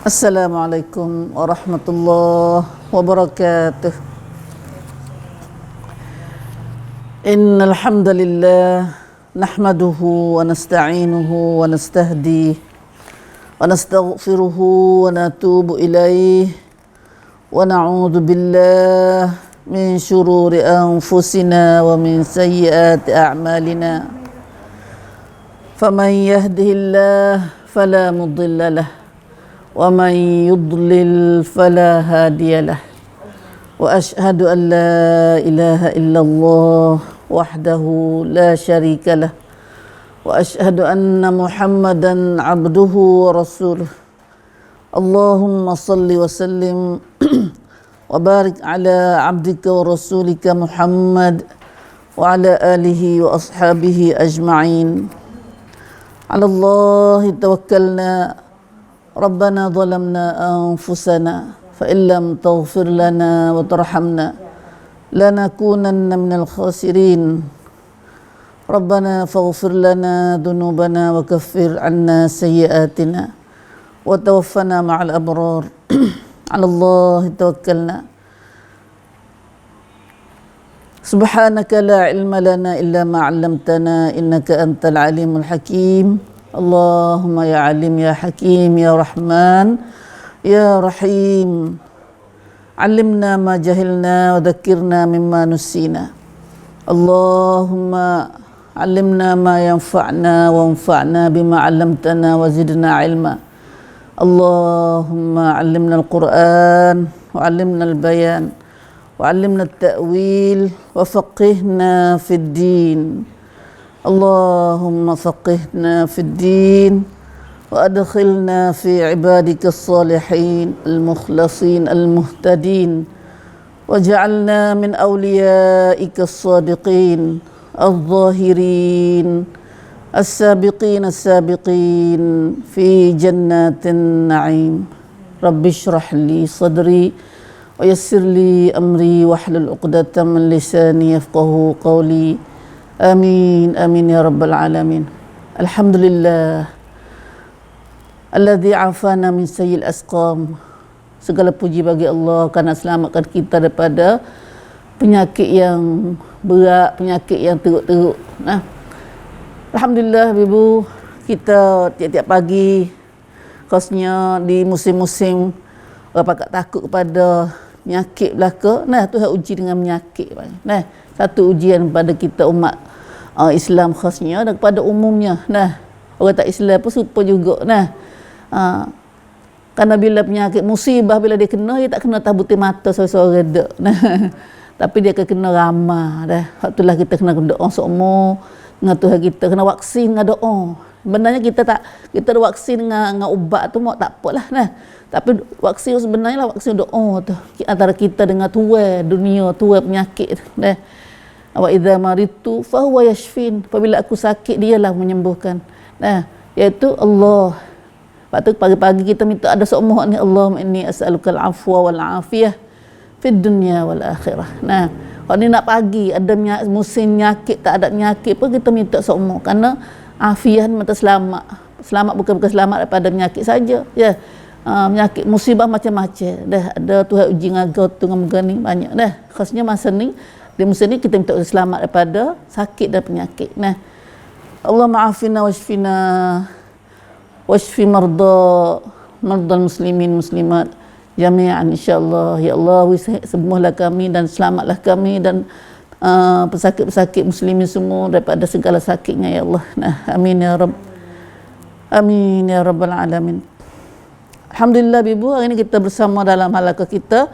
Assalamualaikum warahmatullahi wabarakatuh. Innal hamdalillah nahmaduhu wa nasta'inuhu wa nastahdihi wa nastaghfiruhu wa natubu ilaihi wa na'udzu billahi min syururi anfusina wa min sayyiati a'malina. Faman yahdihillahu fala mudilla lahu wa man yudlil fala hadiyalah. Wa ashhadu an la ilaha illallah wahdahu la syarikalah wa ashhadu anna Muhammadan abduhu wa rasuluh. Allahumma salli wa sallim wa barik ala abdika wa rasulika Muhammad wa ala alihi wa ashabihi ajma'in. Ala Allahi tawakkalna Rabbana zalamna anfusana fa illam taghfir lana wa tarhamna lanakunanna minal khasirin. Rabbana faghfir lana dhunubana wa kaffir anna sayyiatina wa tawaffana ma'al abrar. 'Ala Allahi tawakkalna. Subhanaka la ilma lana illa ma 'allamtana innaka antal alimul hakim. Allahumma ya alim ya hakim ya rahman ya rahim. Alimna ma jahilna wa dhakkirna mimma nusina. Allahumma alimna ma yanfa'na wa anfa'na bima 'allamtana wa zidna ilma. Allahumma alimna al-Quran wa alimna al-bayan wa alimna at-ta'wil wa faqihna fid din. Allahumma faqihna fid din wa adkhilna fi ibadika as-salihin al-mukhlasin al-muhtadin waj'alna min awliyaika as-sadiqin al-zahirin as-sabiqin as-sabiqin fi jannatin na'im. Rabbi shrah li sadri wa yassir li amri wahlul 'uqdatam min lisani yafqahu qawli. Amin amin ya rabbal alamin. Alhamdulillah alladzi afana min sayyil asqam. Segala puji bagi Allah kerana selamatkan kita daripada penyakit yang berat, penyakit yang teruk-teruk. Alhamdulillah ibu, kita tiap-tiap pagi khasnya di musim-musim orang pakak takut kepada penyakit belaka. Tuhan uji dengan penyakit. Satu ujian pada kita umat Islam khasnya dan kepada umumnya. Orang tak Islam pun serupa juga. Kerana bila penyakit musibah, bila dia kena, dia tak kena tabuti mata seorang-seorang reda. Tapi dia akan kena ramah. Waktu itulah kita kena doa semua dengan Tuhan kita, kena vaksin dengan doa. Sebenarnya kita ada vaksin dengan ubat tu mau tak apalah. Tapi vaksin sebenarnya lah vaksin doa tu. Antara kita dengan Tuhan dunia, Tuhan penyakit. Wa idza maritu fa huwa yashfin. Apabila aku sakit, dialah menyembuhkan. Iaitu Allah. Waktu pagi-pagi kita minta ada semua ni, Allahumma inni as'alukal afwa wal afiyah fid dunya wal akhirah. Kalau ni nak pagi ada musim penyakit, tak ada penyakit pun kita minta semua, kerana afiah mata selamat. Selamat bukan selamat daripada penyakit saja. Penyakit musibah macam-macam. Ada Tuhan uji ngagau tu dengan ni banyak khasnya masa ni. Di musim ni kita minta selamat daripada sakit dan penyakit. Allah ma'afina washfina washfi mardal muslimin muslimat jami'an insyaallah. Ya Allah, sembuhlah kami dan selamatlah kami dan pesakit-pesakit muslimin semua daripada segala sakitnya ya Allah. Amin ya Rabb. Amin ya Rabbal alamin. Alhamdulillah ibu, hari ini kita bersama dalam halaqah kita.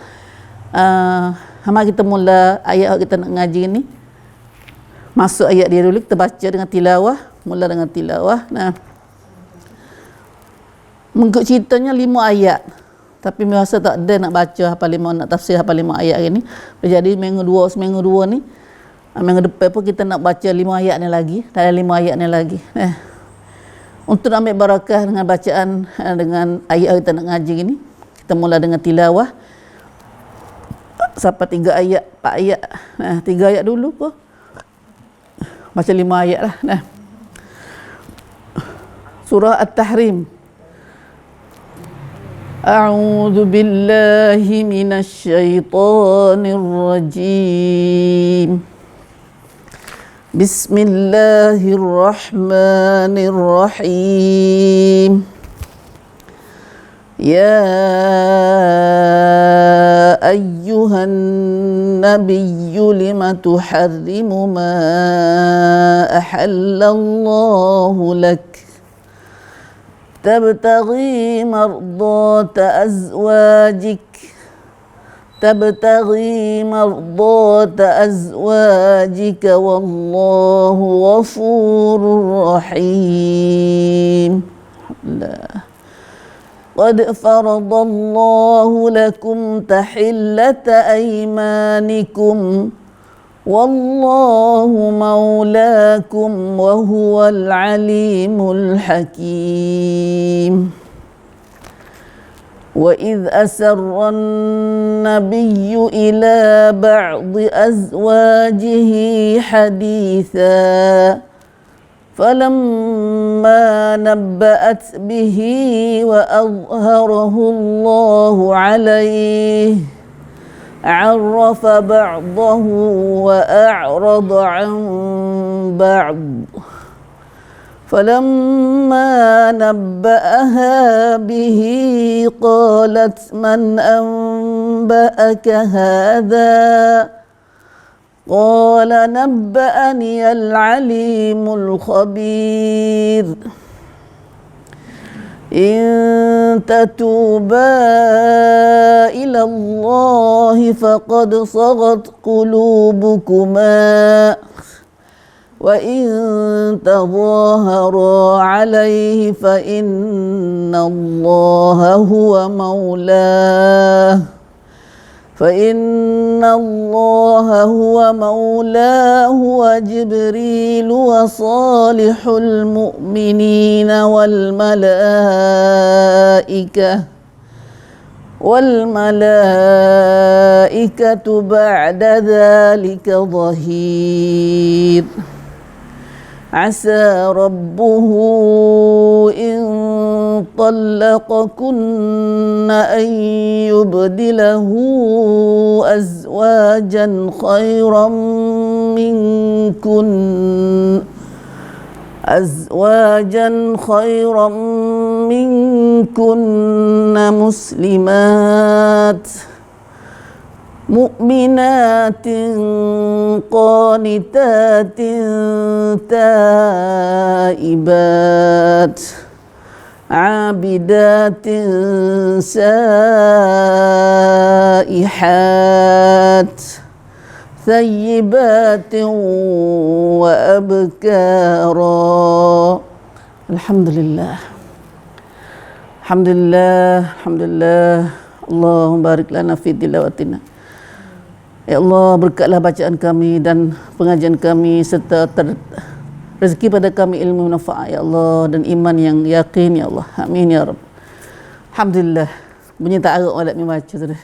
Mari kita mula ayat yang kita nak ngaji ni. Masuk ayat dia dulu, kita baca dengan tilawah. Mula dengan tilawah. Mengikut ceritanya 5 ayat. Tapi biasa tak ada nak baca hafal 5, nak tafsir hafal 5 ayat hari ni. Jadi seminggu dua ni, minggu depan pun kita nak baca 5 ayat ni lagi. Tak ada 5 ayat ni lagi. Untuk ambil barakah dengan bacaan dengan ayat yang kita nak ngaji ni, kita mula dengan tilawah. Sampai 3 ayat, 4 ayat. 3 ayat dulu pun. Baca 5 ayat lah. Surah At-Tahrim. أعوذ بالله من الشيطان الرجيم بسم الله الرحمن الرحيم يا أيها النبي لم تحرم ما أحل الله لك تبتغي مرضات أزواجك والله غفور رحيم قد فرض الله لكم تحلة أيمانكم والله مولاكم وهو العليم الحكيم وإذ أسر النبي إلى بعض أزواجه حديثا فلما نبأت به وأظهره الله عليه عرف بعضه وأعرض عن بعض فلما نبأها به قالت من أنبأك هذا قال نبأني العليم الخبير إن تتوبا إلى الله فقد صغت قلوبكما وإن تظاهرا عليه فإن الله هو مولاه وجبريل وصالح المؤمنين والملائكة بعد ذلك ظهير عسى ربه إن طلقكن أن يبدله أزواجا خيرا منكن مسلمات مؤمنات قانتات تائبات عابدات سائحات ثيبات وأبكارا. Alhamdulillah. Allahumma barik lana fi tilawatina. Ya Allah, berkatlah bacaan kami dan pengajian kami serta rezeki pada kami ilmu manfaat ya Allah dan iman yang yakin ya Allah. Amin ya Rabb. Alhamdulillah. Bunyi tak arok malam ni baca tu dah.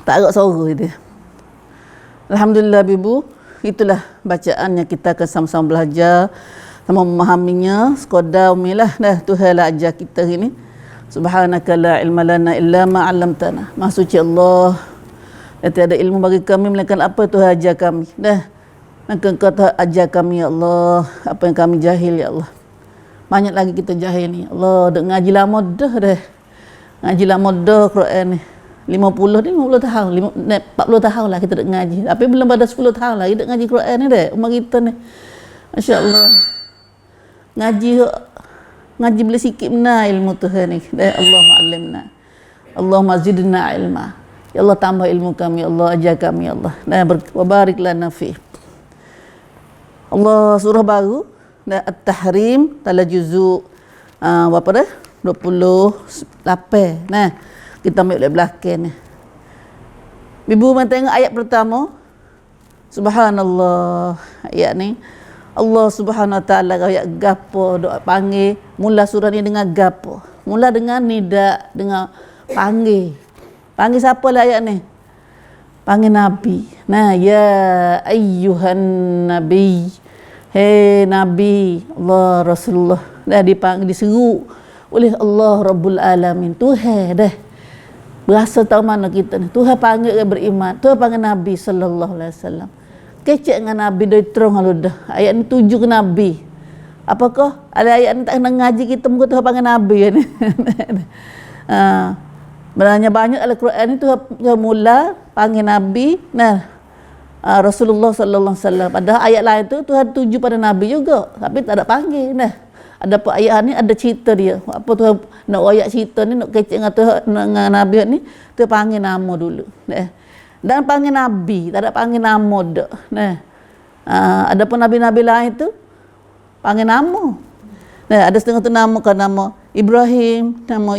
Tak arok suara dia. Alhamdulillah Ibu, itulah bacaan yang kita akan sama-sama belajar, sama memahaminya. Sekadar umilah dah Tuhan lah ajar kita ini. Subhanaka la ilma lana illa ma 'allamtana. Maha suci Allah, dan tiada ilmu bagi kami melainkan apa Tuhan ajar kami. Dah, maka Engkau ajar kami ya Allah apa yang kami jahil ya Allah. Banyak lagi kita jahil ni. Allah duk ngaji lama dah. Ngaji lama dah Quran ni. 50 tahun, 40 tahun lah kita duk ngaji. Tapi belum pada 10 tahun lah kita ngaji Quran ni dah. Umar kita ni. Masya-Allah. Ngaji boleh sikit benar ilmu Tuhan ni. Allahumma alimna. Allahumma zidna ilma. Ya Allah tambah ilmu kami, ya Allah ajar kami ya Allah. Wa barik lana fi. Allah surah baru At-Tahrim dalam juzuk berapa dah? 28. Nah, kita ambil belakang ni. Ibu tengok ayat pertama. Subhanallah. Ayat ni Allah Subhanahu Wa Taala ayat gapo doa panggil. Mula surah ni dengan gapo? Mula dengan nida, dengan panggil. Panggil siapa lah ayat ni? Panggil Nabi. Nah, ya ayyuhan Nabi. Hei Nabi Allah Rasulullah. Dah dipanggil, diseru oleh Allah Rabbul Alamin. Tuhan dah berasa tahu mana kita ni. Tuhan panggil dia beriman. Tuhan panggil Nabi sallallahu alaihi wasallam. Kecek dengan Nabi dari terang halu dah. Ayat ni tuju ke Nabi. Apakah ada ayat ni tak kena ngaji kita muka Tuhan panggil Nabi ni. Beranya banyak Al-Quran ni Tuhan mula panggil Nabi. Nah, Rasulullah sallallahu alaihi wasallam. Padahal ayat lain tu Tuhan tuju pada Nabi juga, tapi tak ada panggil. Nah, ada apa ayat ni ada cerita dia. Apa Tuhan nak ayat cerita ni nak kecek dengan Tuhan dengan Nabi ni, Tuhan panggil nama dulu. Nah. Dan panggil Nabi, tak ada panggil nama dak. Nah. Ada pun nabi-nabi lain tu panggil nama. Nah, ada setengah tu nama kan nama Ibrahim, nama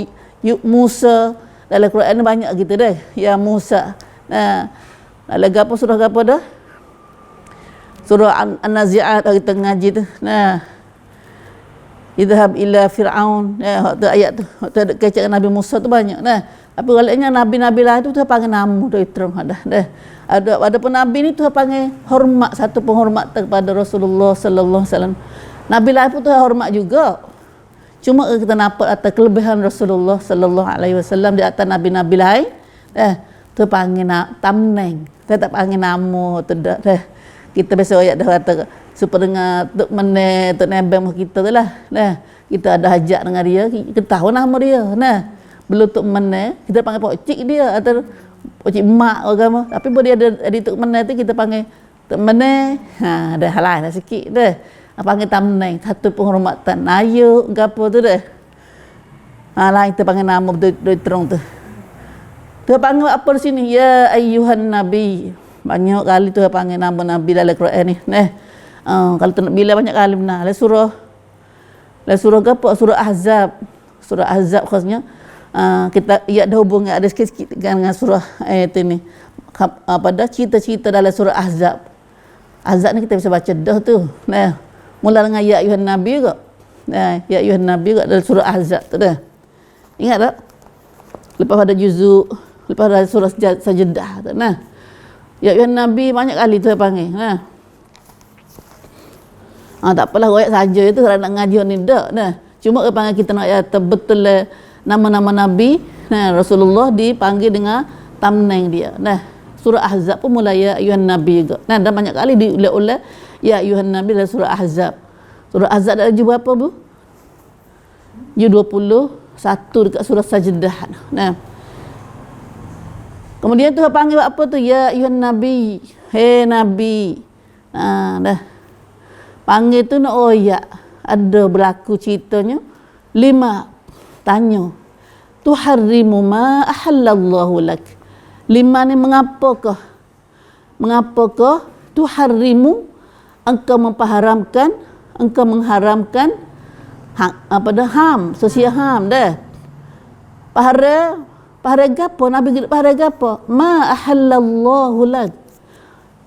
Musa. Dalam Quran banyak gitu deh. Ya Musa. Nah, lagi apa surah apa dah? Surah An-Nazi'at kita ngaji tu. Nah. Idhab ila Fir'aun. Tu ayat tu. Tu ada kecek Nabi Musa tu banyak. Nah, tapi galaknya nabi-nabi lain tu Tuhan panggil nama tu terang dah. Ada pun nabi ni Tuhan panggil hormat, satu penghormatan kepada Rasulullah sallallahu alaihi wasallam. Nabi lain pun Tuhan hormat juga. Cuma kita nampak atas kelebihan Rasulullah sallallahu alaihi wasallam di atas nabi-nabi lain. Tu panggil tamneng. Saya tak panggil nama tu dah. Kita biasa ayat dah kata supaya dengar tok meneh tok nebeng kita tu lah. Kita ada hajat dengan dia, kita tahu nama dia. Belum tok meneh kita panggil pok cik dia atau pok cik mak agama. Tapi bila dia ada di tok meneh tu kita panggil tok meneh. Dah halal lah sikit dah. Panggil tamneng, satu penghormatan. Ayuk gapo tu dah. Lain kita panggil nama betul terang tu. Tuhan panggil apa di sini? Ya ayyuhan nabi. Banyak kali Tuhan panggil nama Nabi dalam Quran ni. Kalau tu nak bila banyak kali benar. Surah apa? Surah Ahzab. Surah Ahzab khasnya kita ada hubungan ada sikit-sikit dengan surah ayat ini. Pada cerita-cerita dalam surah Ahzab. Ahzab ni kita bisa baca dah tu. Mula dengan ya ayyuhan nabi juga. Ya ayyuhan nabi juga dalam surah Ahzab tu dah. Ingat tak? Lepas pada juzuk, lepas pada surah Sajdah tu. Ya ayyuhan nabi banyak kali tu panggil. Tak apalah ayat saja itu kalau nak ngaji ni dak. Cuma dia panggil kita nak ayat betul nama-nama nabi. Rasulullah dipanggil dengan tamneng dia. Surah Ahzab pun mula ya ayyuhan nabi juga. Dan banyak kali diulang-ulang ya ayyuhan nabi dalam surah Ahzab. Surah Ahzab ada juz berapa bu? Juz 21 dekat surah Sajdah. Kemudian Tuhan panggil apa tu? Ya ayyuhan nabi. Hei nabi. Panggil tu nak oyak. Ada berlaku ceritanya. 5 tanya. Tuharrimu ma ahallallahu lak. 5 ni mengapakah tuharrimu engkau mengharamkan sosial ham dah. Pahara gapo Nabi pahara gapo? Ma ahallallahu lak.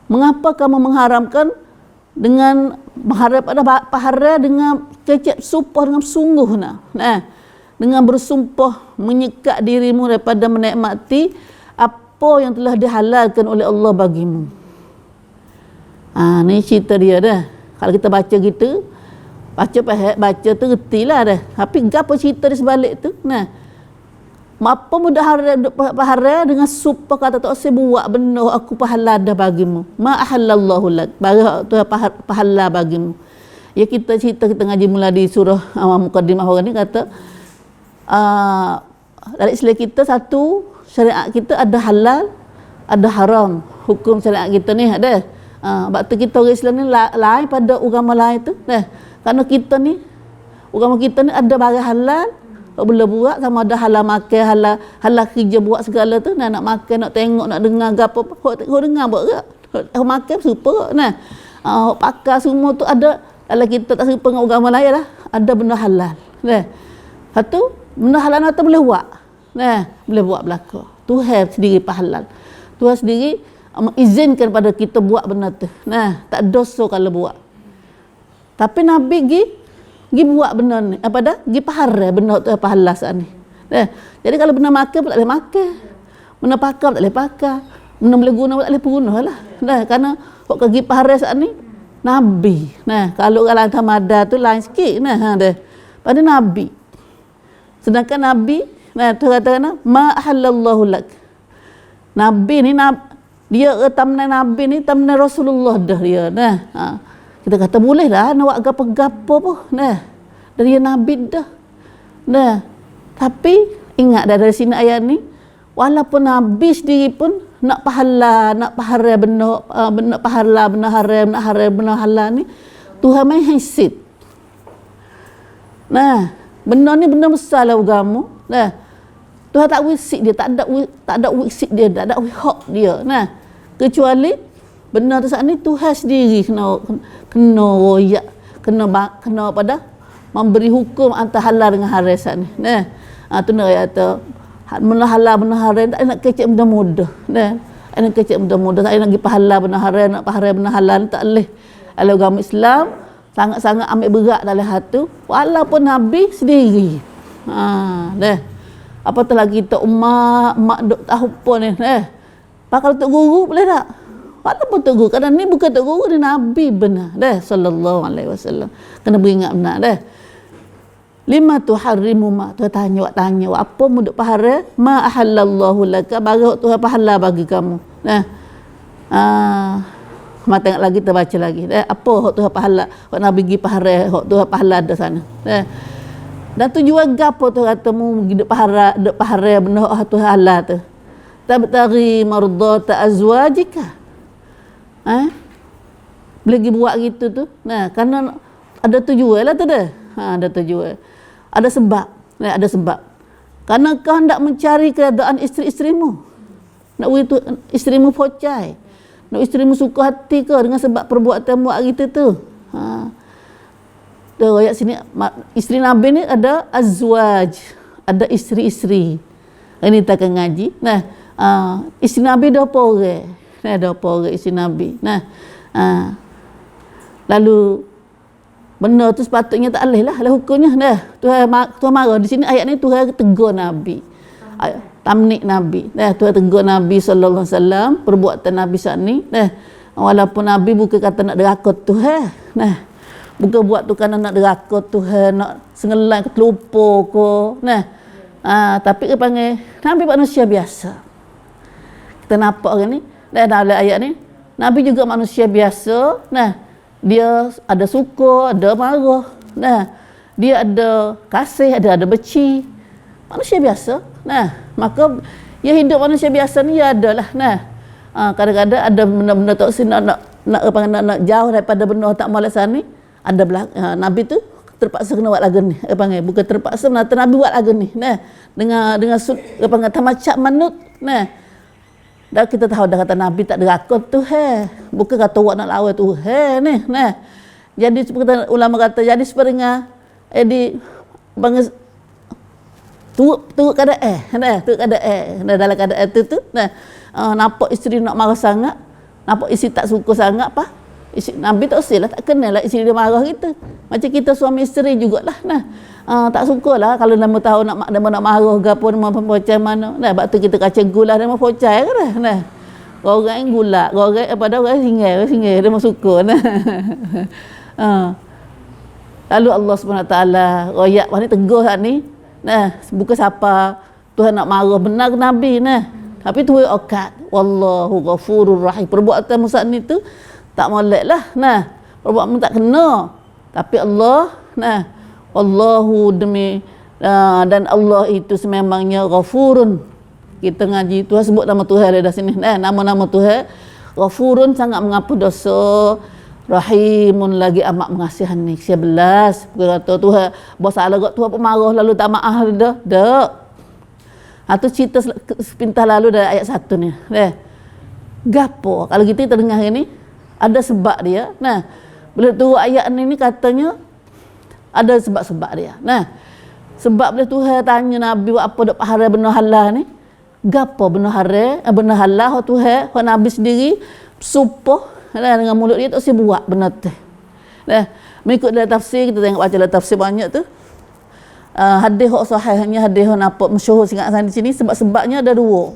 Mengapa kamu mengharamkan dengan mengharap ada pahara dengan kecap sumpah dengan sungguh dengan bersumpah menyekat dirimu daripada menikmati apa yang telah dihalalkan oleh Allah bagimu. Ni cerita dia dah. Kalau kita baca gitu, baca tu retilah dah. Tapi gapo cerita di sebalik tu? Apa mudah pahara dengan sumpah kata tak saya buat benda aku pahala dah bagimu. Ma ahallallahu lak. Bagi tu pahala bagimu. Ya kita cerita kita ngaji mula di surah Muqaddimah orang ni kata dalam Islam kita satu syariat kita ada halal, ada haram. Hukum syariat kita ni ada. Sebab tu kita orang Islam ni lain pada agama lain tu. Kerana kita ni agama kita ni ada barang halal boleh buat sama ada halal makan, halal kerja buat segala tu. Nak makan, nak tengok, nak dengar gapo, hok dengar buat ke? Hok makan serupa hok pakai semua tu ada. Kalau kita tak serupa dengan agama lain lah, ada benda halal. Satu benda halal tu boleh buat. Boleh buat belaka. Tuhan sendiri pahalal. Tuhan sendiri mengizinkan pada kita buat benda tu. Tak dosa kalau buat. Tapi Nabi gi buat benda ni. Apa dah? Gi pahara benda tu pahala saat ni. Jadi kalau benda makan pun tak boleh makan. Benda pakai pun tak boleh pakai. Benda boleh guna pun tak boleh guna lah. Kerana kok gi pahara saat ni Nabi. Kalau orang tamada tu lain sikit pada Nabi. Sedangkan Nabi, Tuhan kata ma ahallallahu lak. Nabi ni dia tamna Nabi ni tamna Rasulullah dah dia. Kita kata boleh dah nak buat gapo-gapo pun. Dari Nabi dah. Tapi ingat dah dari sini ayat ni, walaupun Nabi sendiri pun nak pahala benar halal ni, Tuhan main hasid. Benar ni benar besar lah agama. Tuhan tak wisik dia, tak ada wisik dia, tak ada hak dia. Kecuali benar tu saat ni Tuhan sendiri kena royak, kena pada memberi hukum antara halal dengan haram saat ni. Tu nak kata benar halal benar haram tak nak kecek benda mudah. Nak kecek benda mudah, tak nak pergi pahala benar haram, nak pahala benar halal tak boleh. Kalau agama Islam sangat-sangat ambil berat dalam hati walaupun Nabi sendiri. Apatah lagi kita mak duk tahu pun ni. Kalau tok guru boleh tak? Walaupun tok guru, kerana ni bukan tok guru, dia Nabi benar. Sallallahu alaihi wasallam. Kena beringat benar lima tuharrimu ma. Tuhan tanya apa mu duk pahala? Ma ahallallahu laka, bagi Tuhan pahala bagi kamu. Mak tengok lagi, kita baca lagi. Apa hak Tuhan pahala? Hak Nabi pergi pahala, hak Tuhan pahala ada sana. Dan tujuan gapo tu kata mu duk pahala benar hak Tuhan halal tu. Tabtaghi mardata azwajika. Boleh pergi buat gitu tu. Kerana ada tujuan lah tu dah. Ada tujuan. Ada sebab. Ada sebab. Kerana kau hendak mencari keadaan isteri-isterimu. Nak itu isterimu pocai. Nak isterimu suka hati ke dengan sebab perbuatan buat gitu tu. Ayat sini isteri Nabi ni ada azwaj, ada isteri-isteri. Ini kita akan ngaji. Isteri Nabi ada apa orang? Ada apa orang isteri Nabi? Lalu benda tu sepatutnya tak boleh lah hukumnya. Tuhan marah di sini ayat ni, Tuhan tegur Nabi. Tamnik Nabi. Tuhan tegur Nabi sallallahu alaihi wasallam perbuatan Nabi saat ni. Walaupun Nabi bukan kata nak deraka Tuhan. Bukan buat tu kerana nak deraka Tuhan, nak sengelan ke terlupa ke. Tapi dia panggil Nabi manusia biasa. Kita nampak orang ni, dalam ayat ni, Nabi juga manusia biasa. Dia ada suka, ada marah. Dia ada kasih, ada benci. Manusia biasa. Maka ya hidup manusia biasa ni ya adalah. Kadang-kadang ada benda-benda tak nak jauh daripada benda tak malas ni. Ada Nabi tu terpaksa kena buat lagu ni. Bukan terpaksa, Nabi buat lagu ni. Dengan tamacak manut. Dah kita tahu dah kata Nabi tak derakot tu bukan kata awak nak lawan tu ni. Jadi seperti ulama kata, jadi sepertinya di bangsa turut keadaan dalam keadaan tu nampak isteri nak marah sangat, nampak isteri tak suka sangat Nabi tak usah lah, tak kenal lah isteri dia marah kita. Macam kita suami isteri jugalah. Tak suka lah kalau nama tahu nak marah ke apa, nama pocai mana. Sebab tu kita kacau gula nama pocai ke dah. Orang yang gula, orang pada orang singgah dia mau suka. Lalu Allah SWT royak ni tegur saat ni. Bukan siapa Tuhan nak marah benar Nabi tapi tu okat. Wallahu ghafurur rahim. Perbuatan Musa ni tu tak molek lah. Perbuatan tak kena. Tapi Allah, Wallahu demi dan Allah itu sememangnya ghafurun. Kita ngaji Tuhan sebut nama Tuhan ada sini. Nama-nama Tuhan. Ghafurun sangat mengampun dosa. Rahimun lagi amat mengasihani. 11. Kata Tuhan, bersalah kat Tuhan pemarah lalu tak maaf dah. Dak. Tu cerita sepintas lalu dari ayat 1 ni. Gapo? Kalau kita terdengar ini ada sebab dia. Bila tu ayat ni katanya ada sebab-sebab dia. Sebab bila Tuhan tanya Nabi buat apa dok pahala benar halal ni? Gapo benar halal? Benar halal Tuhan, Nabi sendiri sumpah dengan mulut dia tak usah buat benda tu. Mengikut dalam tafsir, kita tengok baca dalam tafsir banyak tu. Hadis hak sahihnya, hadis hak nampak masyhur sangat di sini, sebab-sebabnya ada dua.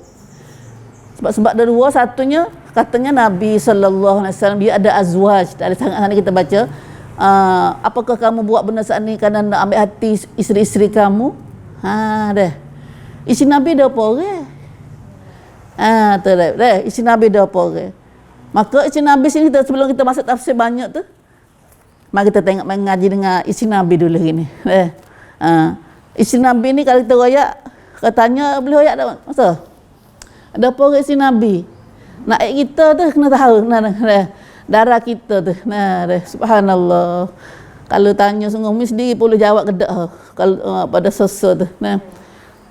Sebab ada dua, satunya katanya Nabi sallallahu alaihi wasallam dia ada azwaj. Ada sangat kita baca, apakah kamu buat benda saat ni kerana nak ambil hati isteri-isteri kamu? Dah. Isi Nabi dah apa orang? Tu dah. Isi Nabi dah apa orang? Maka isi Nabi sini sebelum kita masuk tafsir banyak tu, mari kita tengok mengaji dengan isi Nabi dulu ini. Isi Nabi ni kalau kita royak, katanya boleh royak tak masa? Ada apa orang isi Nabi? Nak kita tu kena tahu darah kita tu. Subhanallah. Kalau tanya sungguh mesti boleh jawab kedak kalau pada sesuatu tu.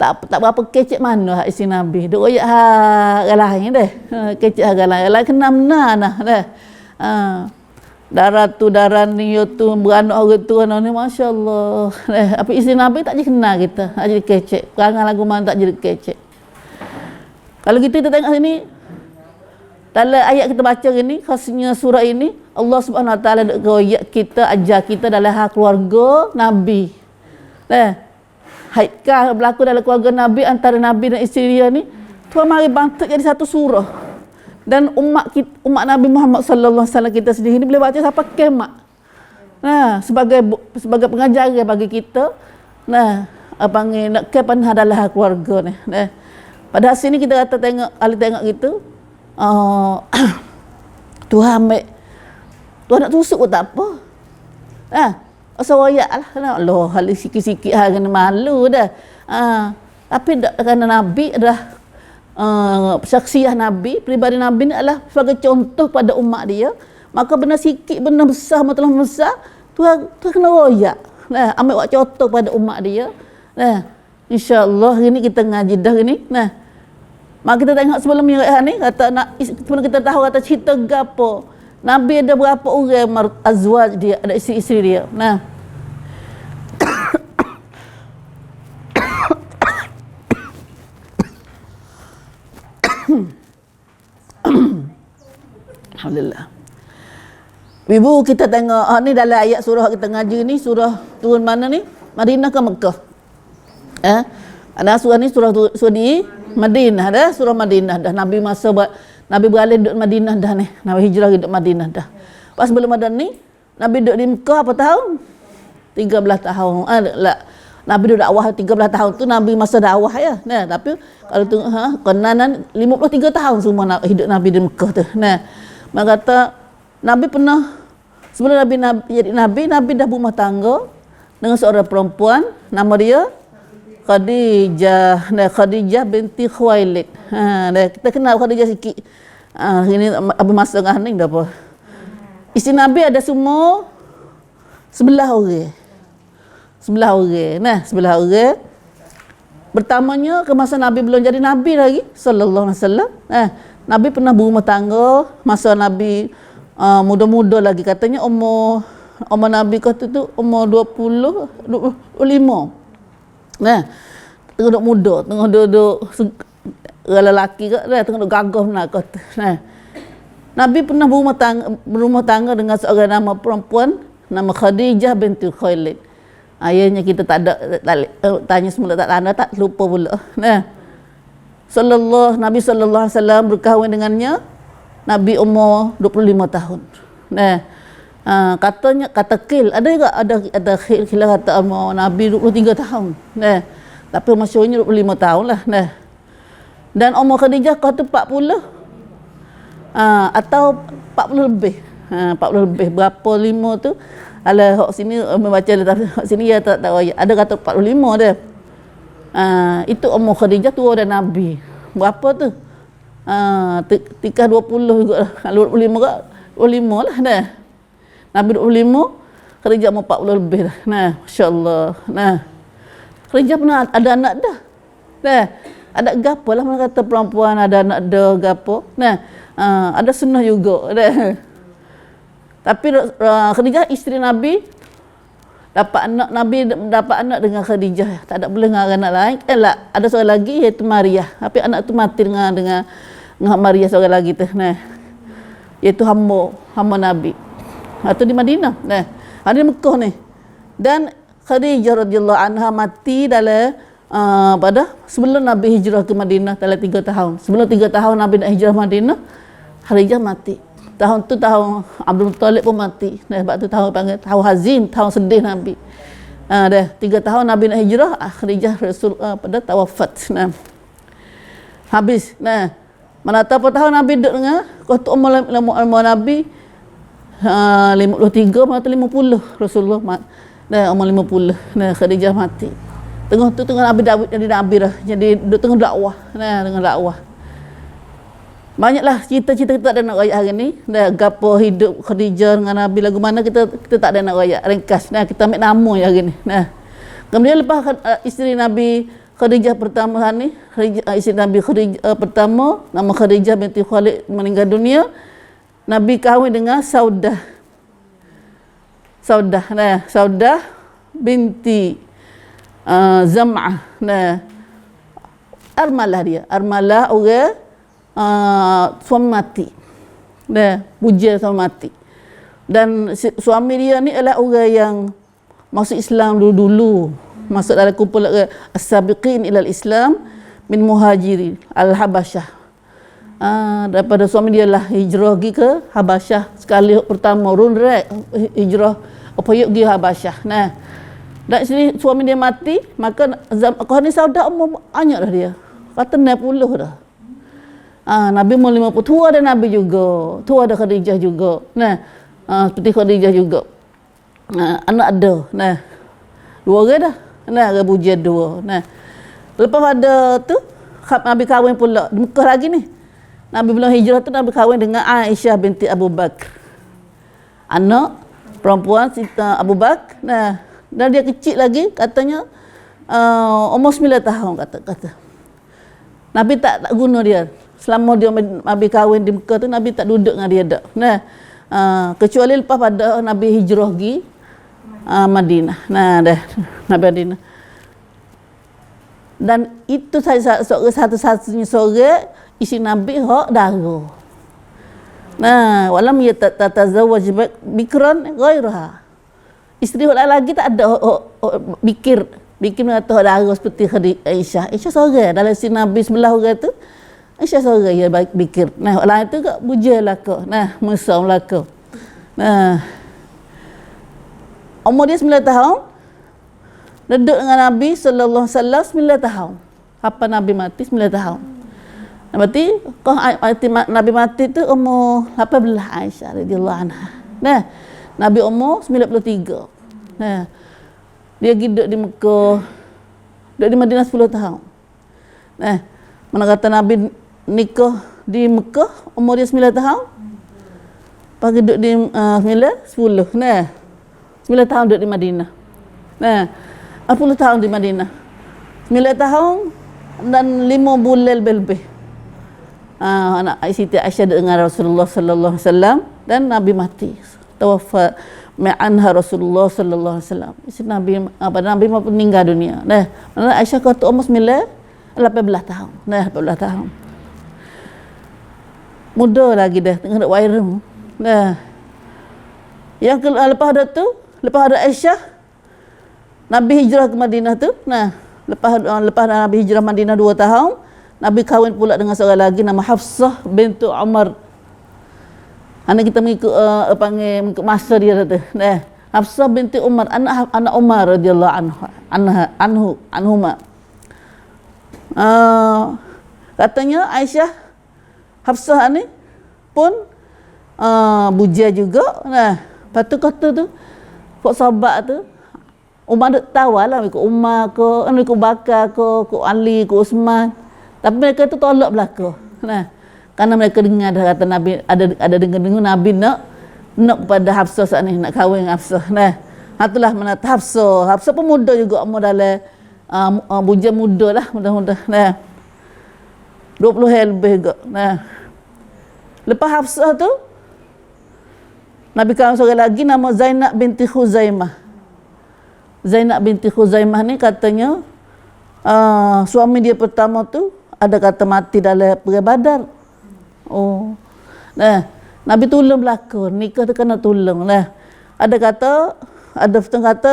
Tak berapa kecek mana hak isi Nabi. Duk royak hak lain deh. Kecek hak lain. Lain kena menah dah. Darah tu darah ni tu beranak orang tu ni masya-Allah. Apa isi Nabi tak jadi kenal kita. Tak jadi kecek. Perangai lagu mana tak jadi kecek. Kalau kita tengok sini dalam ayat kita baca ini khasnya surah ini Allah Subhanahu Wa Taala royak kita ajar kita dalam hak keluarga Nabi. Haikah berlaku dalam keluarga Nabi antara Nabi dan isteri dia ni Tuhan mari bantu jadi satu surah. Dan umat Nabi Muhammad sallallahu alaihi wasallam kita sendiri ni boleh baca sampai kiamat. Sebagai pengajaran bagi kita. Panggil nak ke panah dalam keluarga ni. Pada sini kita kata tengok gitu. Tuhan nak tusuk pun tak apa. Asal royak lah. Allah, hal sikit-sikit kena malu dah. Tapi kerana Nabi adalah saksiah Nabi, peribadi Nabi ni adalah sebagai contoh pada umat dia. Maka benda sikit, benda besar, masalah besar, Tuhan kena royak. Ambil buat contoh pada umat dia. InsyaAllah hari ni kita ngaji dah ni. Maka kita tengok sebelum minggu ni, sebelum kita tahu kata cerita gapo. Nabi ada berapa orang azwaj dia, ada isteri-isteri dia. Alhamdulillah. Ibu kita tengok ni dalam ayat surah kita ngaji ni, surah turun mana ni? Madinah ke Mekah? Ada surah ni surah di Madinah dah, surah Madinah dah. Nabi beralih duduk Madinah dah ni. Nabi hijrah duduk Madinah dah. Pas sebelum ada ni, Nabi duduk di Mekah apa tahun? 13 tahun. Nabi duduk dakwah 13 tahun tu Nabi masa dakwah ya. Tapi kalau tu kenanan 53 tahun semua hidup Nabi di Mekah tu. Maka kata Nabi pernah sebelum Nabi jadi Nabi dah berumah tangga dengan seorang perempuan nama dia Khadijah binti Khuwailid. Kita kenal Khadijah sikit. Ini apa masa ni dah apa. Isteri Nabi ada semua 11 orang. 11 orang. 11 orang. Pertamanya ke masa Nabi belum jadi Nabi lagi sallallahu alaihi wasallam. Nabi pernah berumah tangga masa Nabi muda-muda lagi, katanya umur Nabi kata tu umur 25. Tengah duduk muda, tengah duduk lelaki ke, tengah duduk gagah nak kata. Nabi pernah berumah tangga dengan seorang nama perempuan nama Khadijah binti Khuwailid. Ayahnya kita tak ada tanya semula tak tanda tak lupa pula. Nabi sallallahu alaihi wasallam berkahwin dengannya Nabi umur 25 tahun. Katanya kata kil ada juga ada khilaf kata umur Nabi 23 tahun. Tapi masyhurnya 25 tahun lah. Dan umur Khadijah kata 40 atau 40 lebih. 40 lebih berapa 5 tu ala hak sini membaca hak sini ya tak tahu ada kata 45 dia. Itu umur Khadijah tua dan Nabi. Berapa tu? Tikah 20 juga. Kalau 25 ke 25 lah dah. Nabi 25, Khadijah umur 40 lebih dah. Masya-Allah. Khadijah pernah ada anak dah. Ada gapo lah mana kata perempuan ada anak dah gapo. Ada sunnah juga dah. Tapi Khadijah isteri Nabi dapat anak dengan Khadijah, tak ada boleh dengan anak lain. Ada seorang lagi iaitu Maria. Tapi anak tu mati dengan Maria seorang lagi tu. Iaitu hamba Nabi. Atau di Madinah. Ada di Mekah ni. Dan Khadijah radhiyallahu anha mati dalam pada sebelum Nabi hijrah ke Madinah dalam 3 tahun. Sebelum 3 tahun Nabi nak hijrah Madinah, Khadijah mati. Tahun tu tahun Abdul Muttalib pun mati. Sebab tu tahun panggil tahun hazin, tahun sedih Nabi. Dah 3 tahun Nabi nak hijrah, Khadijah Rasul pada tawafat. Nah. Habis. Nah. Mana tahu tahun Nabi duduk dengan kota umur Nabi 53 atau 50 Rasulullah dah umur 50. Nah, Khadijah mati. Tengah Nabi Daud jadi nabi dah. Jadi duduk tengah dakwah. Nah, dengan dakwah. Banyaklah cerita-cerita kita tak ada nak rayak hari ni. Dah gapo hidup Khadijah dengan Nabi lagu mana kita tak ada nak rayak ringkas. Nah, kita ambil nama je hari ni. Nah. Kemudian lepas isteri Nabi Khadijah pertama ni, isteri Nabi Khadijah pertama nama Khadijah binti Khalid meninggal dunia. Nabi kahwin dengan Saudah. Saudah binti Zam'ah. Nah. Armalah dia. Armalah orang suami mati. Nah, buja suami mati. Dan suami dia ni adalah orang yang masuk Islam dulu-dulu. Masuk dalam kumpulan as-sabiqin ilal Islam min muhajiri al-Habasyah. Daripada suami dia lah hijrah pergi ke Habasyah sekali pertama runrek hijrah apa yuk pergi Habasyah. Nah. Dan sini suami dia mati, maka kau ni Saudah umur banyak dah dia. Kata 60 dah. Nabi umur 50, tua ada Nabi juga. Tua ada Khadijah juga. Nah, seperti Khadijah juga. Anak ada. Nah. 2 orang dah. Nah, rebuja 2. Nah. Lepas pada tu Nabi kahwin pula di Mekah lagi ni. Nabi belum hijrah tu Nabi kahwin dengan Aisyah binti Abu Bakar. Anak perempuan Siti Abu Bakar. Nah, dan dia kecil lagi katanya umur 9 tahun kata. Nabi tak guna dia. Selama dia Nabi kahwin di Mekah tu Nabi tak duduk dengan dia dak. Nah, kecuali lepas pada Nabi hijrah pergi Madinah. Nah, dah Nabi Madinah. Dan itu saya satu-satunya seorang isi Nabi hak darah. Nah, walam ya tatazawwaj bikran ghairaha. Isteri orang lagi tak ada bikir mengatakan darah seperti Aisyah. Aisyah seorang dalam si Nabi sebelah orang tu. Aisyah seorang ya bikir. Nah, orang itu ke buja laka. Nah, mesam laka. Nah, umur dia 9 tahun. Duduk dengan Nabi sallallahu alaihi wasallam 9 tahun. Apa Nabi mati 9 tahun. Berarti Nabi mati tu umur 18 Aisyah radhiyallahu anha. Nah, Nabi umur 93. Nah, dia duduk di Mekah, duduk di Madinah 10 tahun. Nah, mana kata Nabi nikah di Mekah umur dia 9 tahun. Pagi duduk di 10. Nah, 9 tahun duduk di Madinah. Nah, 10 tahun di Madinah. 9 tahun dan 5 bulan lebih. Anak Siti Aisyah dengan Rasulullah sallallahu alaihi wasallam dan Nabi mati. Tawaffa ma'anha Rasulullah sallallahu alaihi wasallam. Nabi meninggal dunia. Nah, Aisyah kata umur 18 tahun. Nah, 18 tahun. Muda lagi dah tengah nak wairum. Nah. Yang lepas ada Aisyah Nabi hijrah ke Madinah tu. Nah, lepas Nabi hijrah Madinah 2 tahun, Nabi kahwin pula dengan seorang lagi nama Hafsah bintu Umar. Anak kita mengikut mengikut masa dia tu. Nah, Hafsah binti Umar, anak Umar radhiyallahu anhuma. Katanya Aisyah Hafsah ni pun buja juga. Nah, patu kata tu kok sahabat tu Umar duk tawalah ikut Umar ke, ikut Bakar ke, ikut Ali, ikut Uthman. Tapi mereka tu tolak belaka. Nah, karena mereka dengar dah kata Nabi ada dengar Nabi nak kepada Hafsah saat ni nak kahwin dengan Hafsah. Nah, itulah mana Hafsah. Hafsah pun muda juga umur dalam buja muda lah, mudah-mudah. Nah. 20 hari lebih juga. Nah. Lepas Hafsah tu Nabi kahwin seorang lagi nama Zainab binti Khuzaimah. Zainab binti Khuzaimah ni katanya suami dia pertama tu ada kata mati dalam perang Badar. Oh. Nah, Nabi tolong belaka, nikah tu kena tolong. Nah, ada setengah kata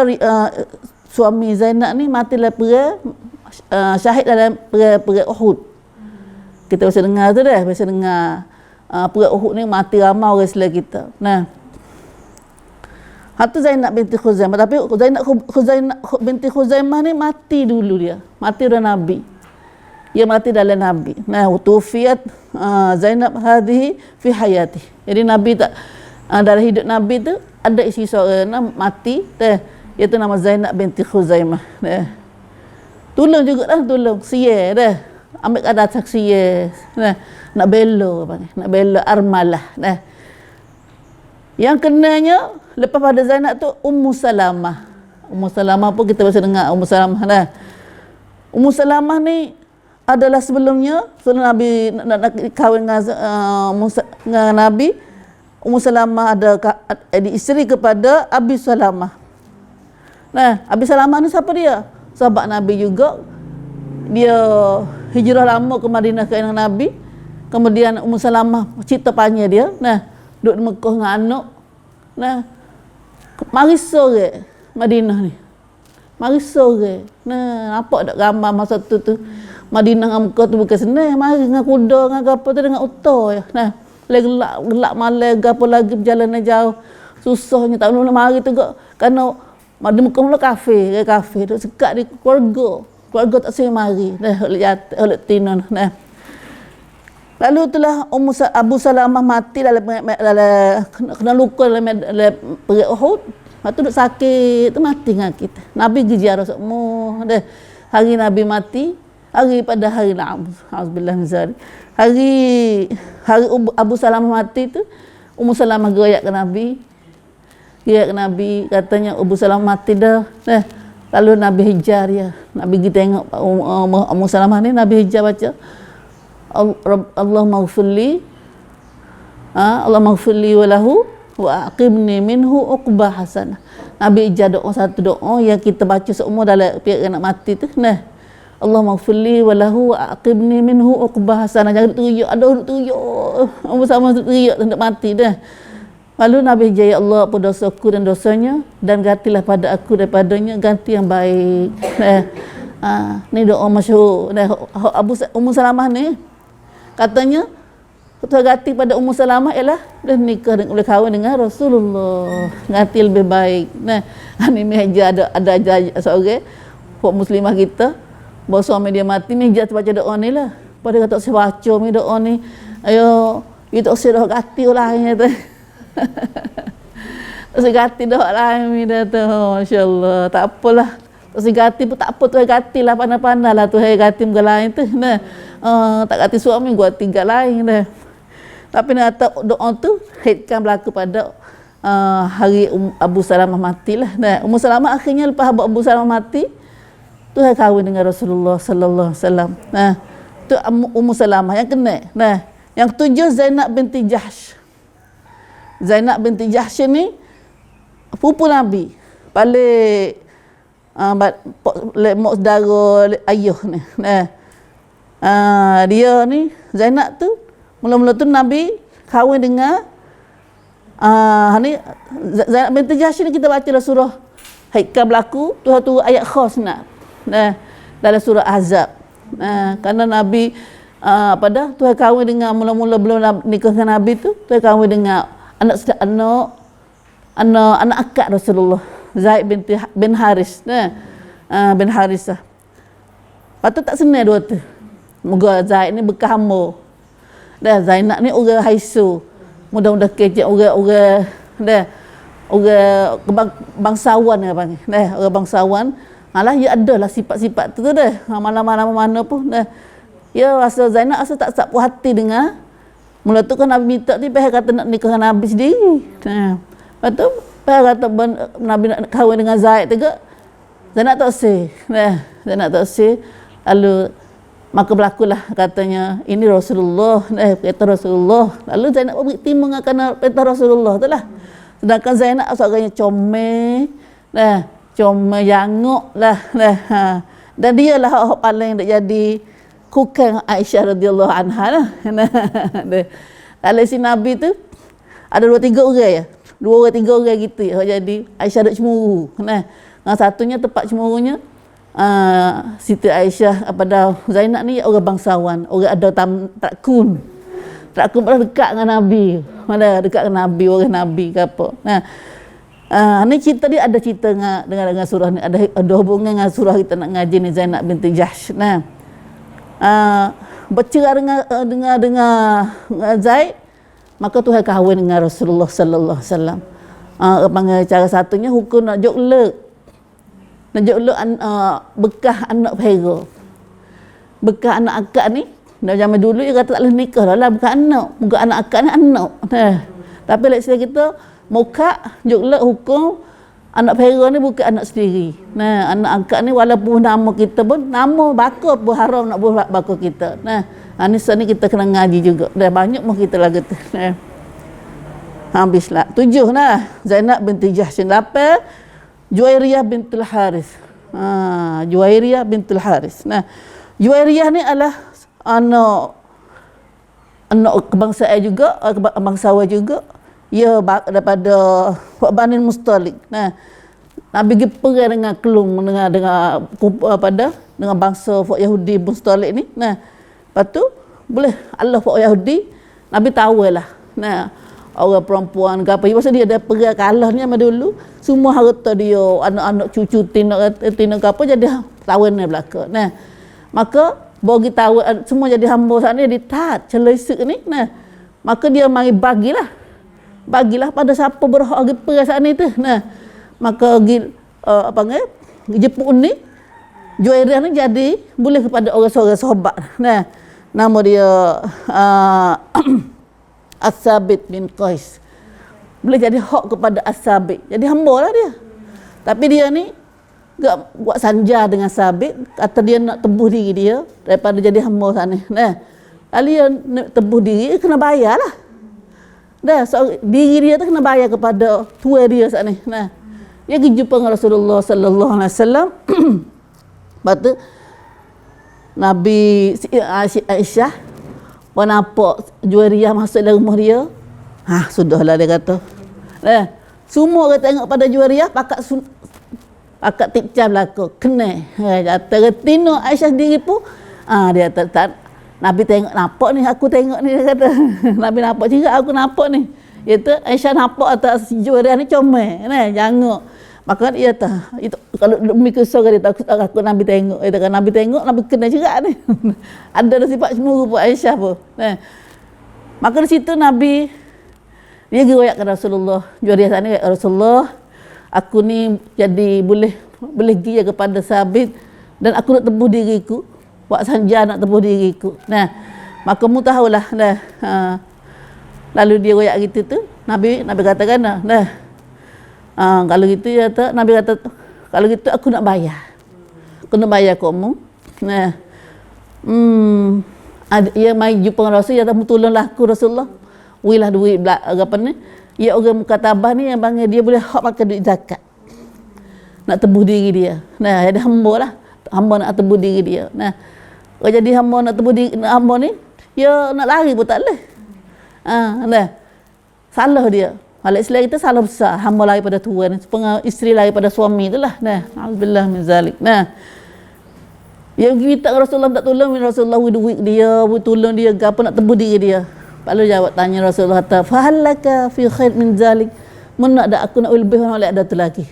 suami Zainab ni mati dalam perang syahid dalam perang Uhud. Kita biasa dengar tu dah, biasa dengar perang Uhud ni mati ramai orang Islam kita. Nah. Hatu Zainab binti Khuzaimah, tapi Zainab binti Khuzaimah ni mati dulu dia. Mati dah Nabi. Dia mati dalam Nabi. Nah, tufiat Zainab hadhihi fi hayati. Jadi Nabi tak dalam hidup Nabi tu ada isi seorang mati, iaitu nama Zainab binti Khuzaimah. Tolong juga dah, tolong sia dah. Ambil kadar saksi nak bela nak bela armalah. Yang kenanya lepas pada Zainab tu Ummu Salamah. Ummu Salamah pun kita biasa dengar Ummu Salamah dah. Ummu Salamah ni adalah sebelum Nabi nak kahwin dengan Nabi, Ummu Salamah ada isteri kepada Abi Salamah. Abi Salamah ni siapa dia? Sahabat Nabi juga. Dia hijrah lama ke Madinah dengan Nabi. Kemudian Ummu Salamah cerita panjang dia. Duduk di Mekah dengan anak. Mari sore Madinah ni. Mari sore. Nampak tak gambar masa tu Madinah dengan Mekah tu bukan senang. Mari dengan kuda dengan apa tu dengan unta ya. Gelak malam apa lagi perjalanan jauh. Susahnya tak boleh mari tu kok. Kerana di Mekah mula kafe duk sekat di keluarga tak saya mari. Oleh tinon. Lalu itulah Abu Salamah mati dalam kena luka dalam perang Uhud. Lepas tu duk sakit tu mati dengan kita. Nabi gejar semua. Hari Nabi mati, hari pada hari Auzubillah min zalik. Hari Abu Salamah mati tu, Ummu Salamah goyak ke Nabi. Goyak ke Nabi, katanya Abu Salamah mati dah. Lalu Nabi hijar dia. Nabi pergi tengok Ummu Salamah ni, Nabi hijar baca Allahumma ghfirli wa lahu wa aqimni minhu uqbah hasanah. Nabi ijaz doa satu doa yang kita baca semua dalam pihak nak mati tu. Allahumma ghfirli wa lahu wa aqimni minhu uqbah hasanah. Jangan teriak, Ummu Salamah teriak hendak mati dah. Lalu Nabi ijaz, ya Allah, apa dosaku dan dosanya, dan gantilah pada aku daripadanya ganti yang baik. Ni doa masyhur. Ummu Salamah ni katanya ketua ganti pada Ummu Salamah ialah dah nikah dengan boleh kahwin dengan Rasulullah, ganti lebih baik. Ni meja ada seorang buat muslimah kita bahawa suami dia mati, meja tu baca doa ni lah. Pada kata saya baca ni doa ni, ayo you tak usah doa ganti orangnya tu. Tak usah ganti doa lain ni dah tu. Masya-Allah, tak apalah. Tak usah ganti pun tak apa, tu gantilah pandai-pandai lah tu ganti muka lain tu. Tak ganti suami gua tinggal lain dah. Tapi nak kata doa tu hikam berlaku pada hari Abu Salamah matilah. Ummu Salamah akhirnya lepas Abu Salamah mati tu kahwin dengan Rasulullah sallallahu alaihi wasallam. Tu Ummu Salamah yang kena. Yang ketujuh Zainab binti Jahsh. Zainab binti Jahsh ni pupu Nabi. Balik mak saudara ayah ni. Dia ni Zainab tu mula-mula tu Nabi kahwin dengan ni Zainab binti Jahsh ni kita baca dalam surah Hikam berlaku tu ayat khas nak. Dalam surah Ahzab. Kerana Nabi Tuhan kahwin dengan mula-mula belum nikah dengan Nabi tu, Tuhan kahwin dengan anak akak Rasulullah, Zaid bin Haris, bin Harisah. Patut tak senang dua tu. Moga Zaid ni bekas hamba. Zainab ni orang haisu. Mudah-mudahan kecek orang bangsawan apa ni. Orang bangsawan. Malah dia adalah sifat-sifat tu dah. Mana-mana pun dah. Ya rasa Zainab rasa tak puas hati dengan. Mula tu kan Nabi minta ni pihak kata nak nikah dengan Nabi sendiri. Lepas tu pihak kata Nabi nak kahwin dengan Zaid tu ke. Zainab tak sih. Zainab tak sih. Lalu maka berlakulah katanya ini Rasulullah, kata Rasulullah. Lalu Zainab berterima dengan perintah Rasulullah tu lah. Sedangkan Zainab seorangnya comel, comel jangok lah. Dan dia lah orang paling nak jadi kukang Aisyah radhiyallahu anha lah. Dalam si Nabi tu ada 2-3 orang ya. 2-3 orang gitu ya. Jadi Aisyah duk cemburu. Yang satunya tempat cemburunya Siti Aisyah pada Zainab ni orang bangsawan, orang ada trakun pernah dekat dengan Nabi, mana dekat dengan Nabi, orang Nabi ke apa. Ni cerita dia ada cerita dengan surah ni, ada hubungan dengan surah kita nak ngaji ni, Zainab binti Jahsh. Nah, bercerai dengan Zaid, maka Tuhan kahwin dengan Rasulullah sallallahu alaihi wasallam. Panggil cara satunya hukum nak joklek. Nak joklek bekah anak Pharaoh. Bekah anak akak ni, dah zaman dulu dia kata tak boleh nikah lah, bukan anak. Bukan anak akak ni anak. Tapi let's say kita muka joklek hukum anak Pharaoh ni bukan anak sendiri. Nah, anak akak ni walaupun nama kita pun nama bakar pun haram nak buat bakar kita. Ni kita kena ngaji juga. Dah banyak mah kita lagu tu. Habislah. 7 nah. Zainab binti Jahsh. 8 Juwairiyah bintul Haris. Juwairiyah bintul Haris. Nah, Juwairiyah ni adalah anak kebangsaan juga, bangsawan juga. Ia daripada Bani Mustalik. Nah, Nabi pergi perang dengan kelung dengan bangsa Fok Yahudi Mustalik ni. Nah, lepas tu boleh Allah Fok Yahudi, Nabi tahu lah. Nah, orang perempuan ke apa, pasal dia ada perang kalah ni sama dulu, semua harta dia, anak-anak cucu tina ke apa jadi tawan ni belaka. Nah, maka bagi tahu semua jadi hamba sana dia tat celesek ni. Nah, maka dia mari bagilah pada siapa berhak pergi perang sana tu. Nah, maka Jepun ni Juwairiyah ni jadi boleh kepada orang-orang sahabat. Nah, nama dia As-Sabit bin Qais. Boleh jadi hak kepada As-Sabit. Jadi hamba lah dia. Tapi dia ni gak buat sanja dengan Sabit, kata dia nak tebuh diri dia daripada jadi hamba sana. Nah, kali dia nak tebuh diri kena bayar lah. Dah, diri dia tu kena bayar kepada tua dia sana. Nah, dia pergi jumpa dengan Rasulullah sallallahu alaihi wasallam. Lepas tu Nabi Aisyah nampak Juwairiyah masuk dalam rumah dia. Sudahlah dia kata. Semua orang tengok pada Juwairiyah pakat tikcam belaka, kena. Kata retino Aisyah sendiri pun dia kata Nabi tengok nampak ni, aku tengok ni, dia kata. Nabi nampak juga, aku nampak ni. Iaitu Aisyah nampak atas Juwairiyah ni comel, jangok. Maka dia itu kalau demi kesal dia aku Nabi tengok. Dia kata Nabi tengok, Nabi kena juga ni. Ada sifat cemburu pun Aisyah pun. Maka di situ Nabi dia riwayatkan Rasulullah, Juwairiyah sana, Rasulullah, aku ni jadi boleh pergi kepada Sabit dan aku nak tebuh diriku, buat sanja nak tebuh diriku. Nah, maka mu tahulah dah. Lalu dia riwayat gitu tu, Nabi katakan kalau gitu ya Nabi kata kalau gitu aku nak bayar. Aku nak bayar kamu. Nah. Ia mai jumpa dengan Rasul, ya tamu tolonglah aku Rasulullah. Wilah duit apa ni? Ya orang mukatabah ni yang panggil dia boleh hak pakai duit zakat. Nak tebuh diri dia. Nah, ada hamba lah. Hamba nak tebuh diri dia. Nah, kalau jadi hamba nak tebuh diri hamba ni, ya nak lari pun tak boleh. Nah. Salah dia. Kalau Islam kita salah besar, hamba lari pada tuan, isteri lari pada suami itulah. Nah, alhamdulillah min zalik. Nah, yang kita Rasulullah tak tolong, Rasulullah duit dia, tolong dia apa nak tebuh diri dia. Lalu jawab tanya Rasulullah ta fahallaka fi khair min zalik. Mana ada aku nak lebih oleh ada tu lagi.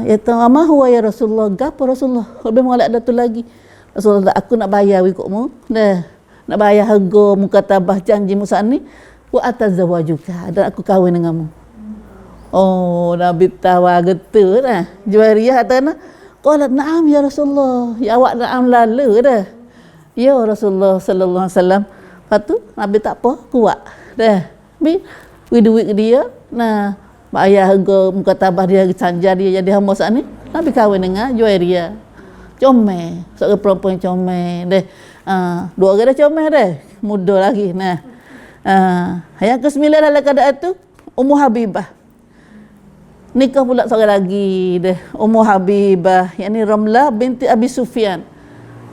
Ya ta ma huwa ya Rasulullah, gapo Rasulullah lebih oleh ada tu lagi. Rasulullah aku nak bayar wikmu. Nah, nak bayar harga mukatabah janji Musa ni wa atazawajuka, dan aku kahwin denganmu. Oh, Nabi tawa getu dah. Juwairiyah kata qalat na'am ya Rasulullah. Ya awak na'am lalu dah. Ya Rasulullah sallallahu alaihi wasallam. Lepas tu Nabi tak apa, kuat dah. Nabi duit ke dia. Nah, bayar harga mukatabah dia, sanja dia jadi hamba saat ni. Nabi kahwin dengan Juwairiyah. Comel, seorang perempuan comel deh. Dua orang dah comel dah. Muda lagi. Nah. Yang ke-9 dalam keadaan tu Ummu Habibah. Nikah pula seorang lagi deh, Ummu Habibah, yakni Ramlah binti Abi Sufyan.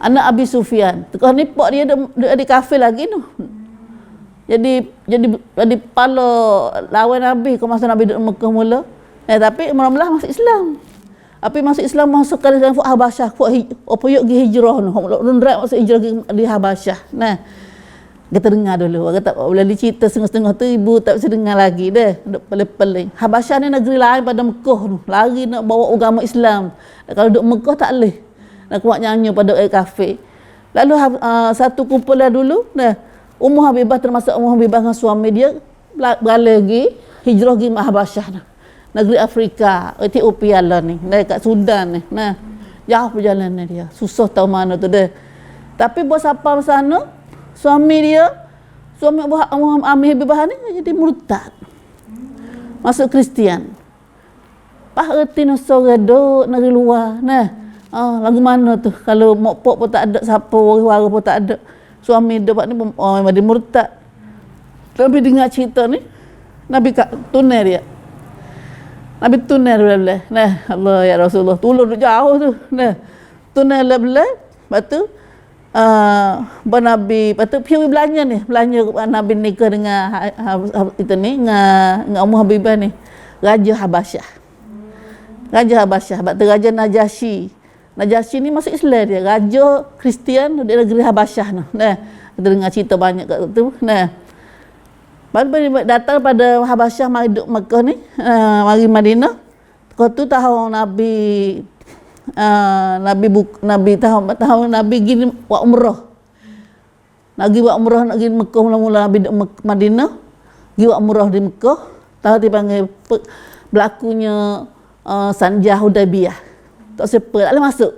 Anak Abi Sufyan. Tekah ni pak dia ada di kafe lagi tu. Jadi pala lawan Nabi ke masa Nabi duduk Mekah mula. Tapi Ramlah masuk Islam. Tapi masuk Islam masuk ke dalam Habasyah, apa yuk pergi hijrah noh. Rundrat masuk hijrah di Habasyah. Nah, Kita dengar dulu. Orang tak boleh cerita setengah-setengah tu, ibu tak bisa dengar lagi dah. Duk pelik-pelik. Habasyah ni negeri lain pada Mekah tu. Lari nak bawa agama Islam. Kalau duk Mekah tak boleh. Nak kuat nyanyi pada air kafe. Lalu satu kumpulan dulu, Ummu Habibah termasuk Ummu Habibah dengan suami dia beralih lagi, hijrah pergi Habasyah ni. Negeri Afrika, Ethiopia lah ni. Dekat Sudan ni. Jauh perjalanan dia. Susah tahu mana tu dah. Tapi buat sampai sana, suami Ummu Habibah ni jadi murtad. Masuk Kristian. Pak erti nak sorang duk negeri luar. Lagu mana tu? Kalau mak pok pun tak ada, siapa wara pun tak ada. Suami dia buat ni dia murtad. Tapi dengar cerita ni, Nabi tunai dia. Nabi tunai belah. Allah ya Rasulullah, tolong duk jauh tu. Tunai belah. Lepas tu Nabi, lepas tu pergi belanja Nabi nikah dengan kita ni, dengan Ummu Habibah ni, Raja Habasyah. Sebab tu Raja Najasyi ni masuk Islam dia, raja Kristian di negeri Habasyah tu. Kita dengar cerita banyak kat tu. Baru datang pada Habasyah, mari duduk Mekah ni, mari Madinah. Kau tu tahun Nabi tahun Nabi pergi buat umrah. Nak pergi buat umrah, nak pergi Mekah mula-mula Nabi duduk Madinah, pergi buat umrah di Mekah. Tahu dipanggil berlakunya Sanjah Hudaibiyah. Tak sepa, tak boleh masuk.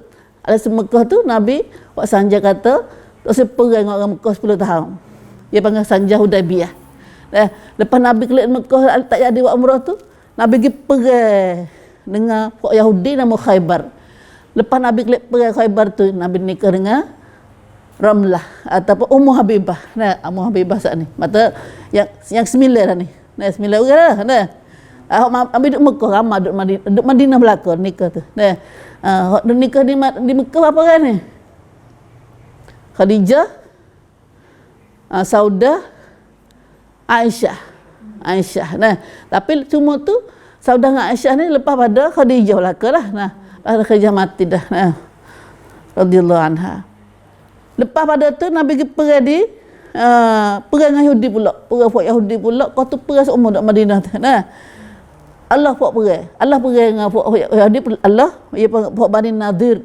Ada Mekah tu Nabi buat Sanjah kata tak sepa dengan orang Mekah 10 tahun. Dia panggil Sanjah Hudaibiyah. Lepas Nabi keluar Mekah tak jadi buat umrah tu, Nabi pergi perang dengan orang Yahudi nama Khaybar. Lepas Nabi keluar perang Khaybar tu, Nabi nikah dengan Ramlah ataupun Ummu Habibah. Ummu Habibah saat ni. Mata yang 9 dah ni. 9 orang dah. Nabi duduk Mekah, ramai duduk Madinah belakang nikah tu. Duduk nikah di Mekah apa kan ni? Khadijah, Saudah, Aisyah. Tapi cuma tu Saudah dengan Aisyah ni lepas pada Khadijah belakang lah. Khadijah mati dah. Radhiyallahu anha. Lepas pada tu Nabi pergi perang di perang dengan Yahudi pula. Perang buat Yahudi pula. Kau tu perang seumur duduk Madinah tu. Allah buat perang. Allah perang dengan Yahudi. Allah buat Bani Nadir.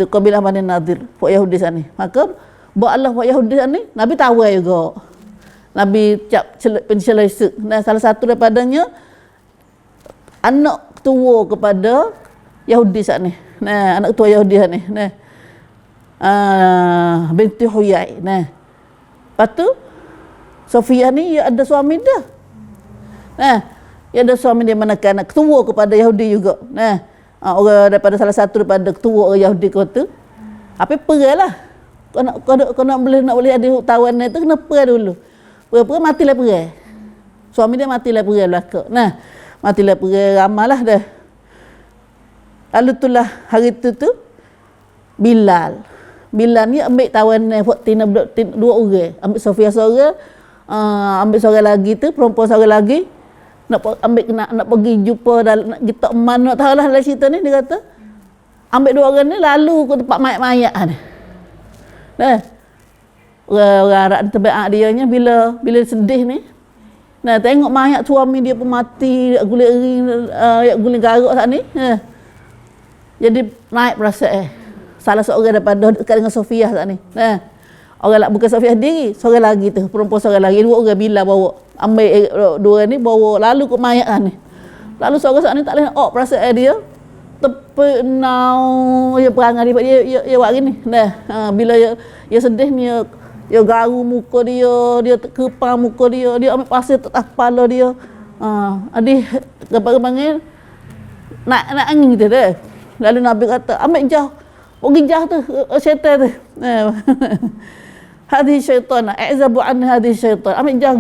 Kabilah Bani Nadir. Buat Yahudi sana. Maka buat Allah buat Yahudi sana, Nabi tawar juga. Nabi cap pencelesek. Salah satu daripadanya anak tua kepada Yahudi sana. Anak tua Yahudi sana. Binti Huyai. Lepas tu Sofia ni dia ada suami dia. Dia ada suami dia menekan anak ketua kepada Yahudi juga. Orang daripada salah satu daripada ketua orang Yahudi kota. Apa peranglah. Kau nak boleh ada tawan tu kena perang dulu. Perang matilah perang. Suami dia matilah perang belaka. Matilah perang ramalah dah. Lalu itulah hari tu Bilal ni ambil tawan buat dua orang. Ambil Sofia seorang, ambil seorang lagi tu, perempuan seorang lagi. Nak pergi jumpa nak kita mana tak tahulah dalam cerita ni dia kata ambil dua orang ni lalu ke tempat mayat-mayat ni. Orang Arab terbaik dia nya bila sedih ni. Tengok mayat suami dia pun mati, guling garuk saat ni. Jadi naik perasaan salah seorang daripada dekat dengan Sofia saat ni. Orang bukan Sofia sendiri, seorang lagi tu, perempuan seorang lagi, dua orang bila bawa ambil dua ni bawa lalu ke mayat ni. Lalu seorang saat ni tak boleh nak perasaan dia. Terpenau dia perangai dia buat gini. Bila dia sedih ni dia garu muka dia kepang muka dia ambil pasir atas kepala dia. Adik panggil nak angin gitu dah. Lalu Nabi kata, ambil jauh. Pergi jauh tu syaitan tu. Hadis syaitan, a'zabu an hadis syaitan. Ambil jauh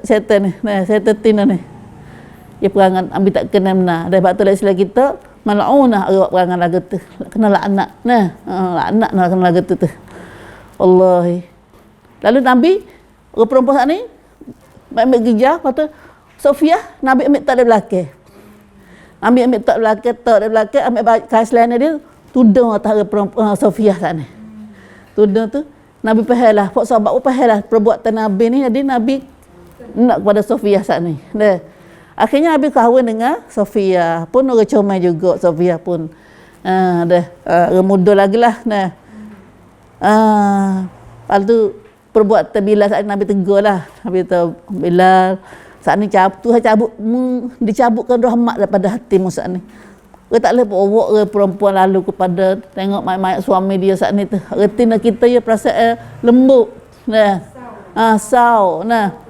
syaitan ni. Syaitan tina ni. Dia perangan ambil tak kena benar. Dah sebab tu Islam kita mal'unah awak perangan lagu tu. Kena laknat. Laknat nak kena lagu tu. Wallahi. Lalu Nabi orang perempuan ni ambil gijah, lepas tu Sofia Nabi ambil tak ada belakang. Nabi ambil tak ada belakang, ambil kain selana dia tudung atas perempuan Sofia sana. Tudung tu Nabi pahalah, pak sahabat pahalah perbuatan Nabi ni, jadi Nabi nak kepada Sofia saat ni. Dah. Akhirnya Nabi kahwin dengan Sofia, pun orang comel juga Sofia pun. Muda lagi lah. Nah. Lepas tu perbuatan Bilal saat Nabi tegur lah. Nabi tahu Bilal saat ni dicabutkan rahmat daripada hatimu saat ni. Dia tak boleh bawa perempuan lalu kepada tengok mayat suami dia saat ni tu. Retina kita ya perasaan lembut. Nah. Sau. Nah.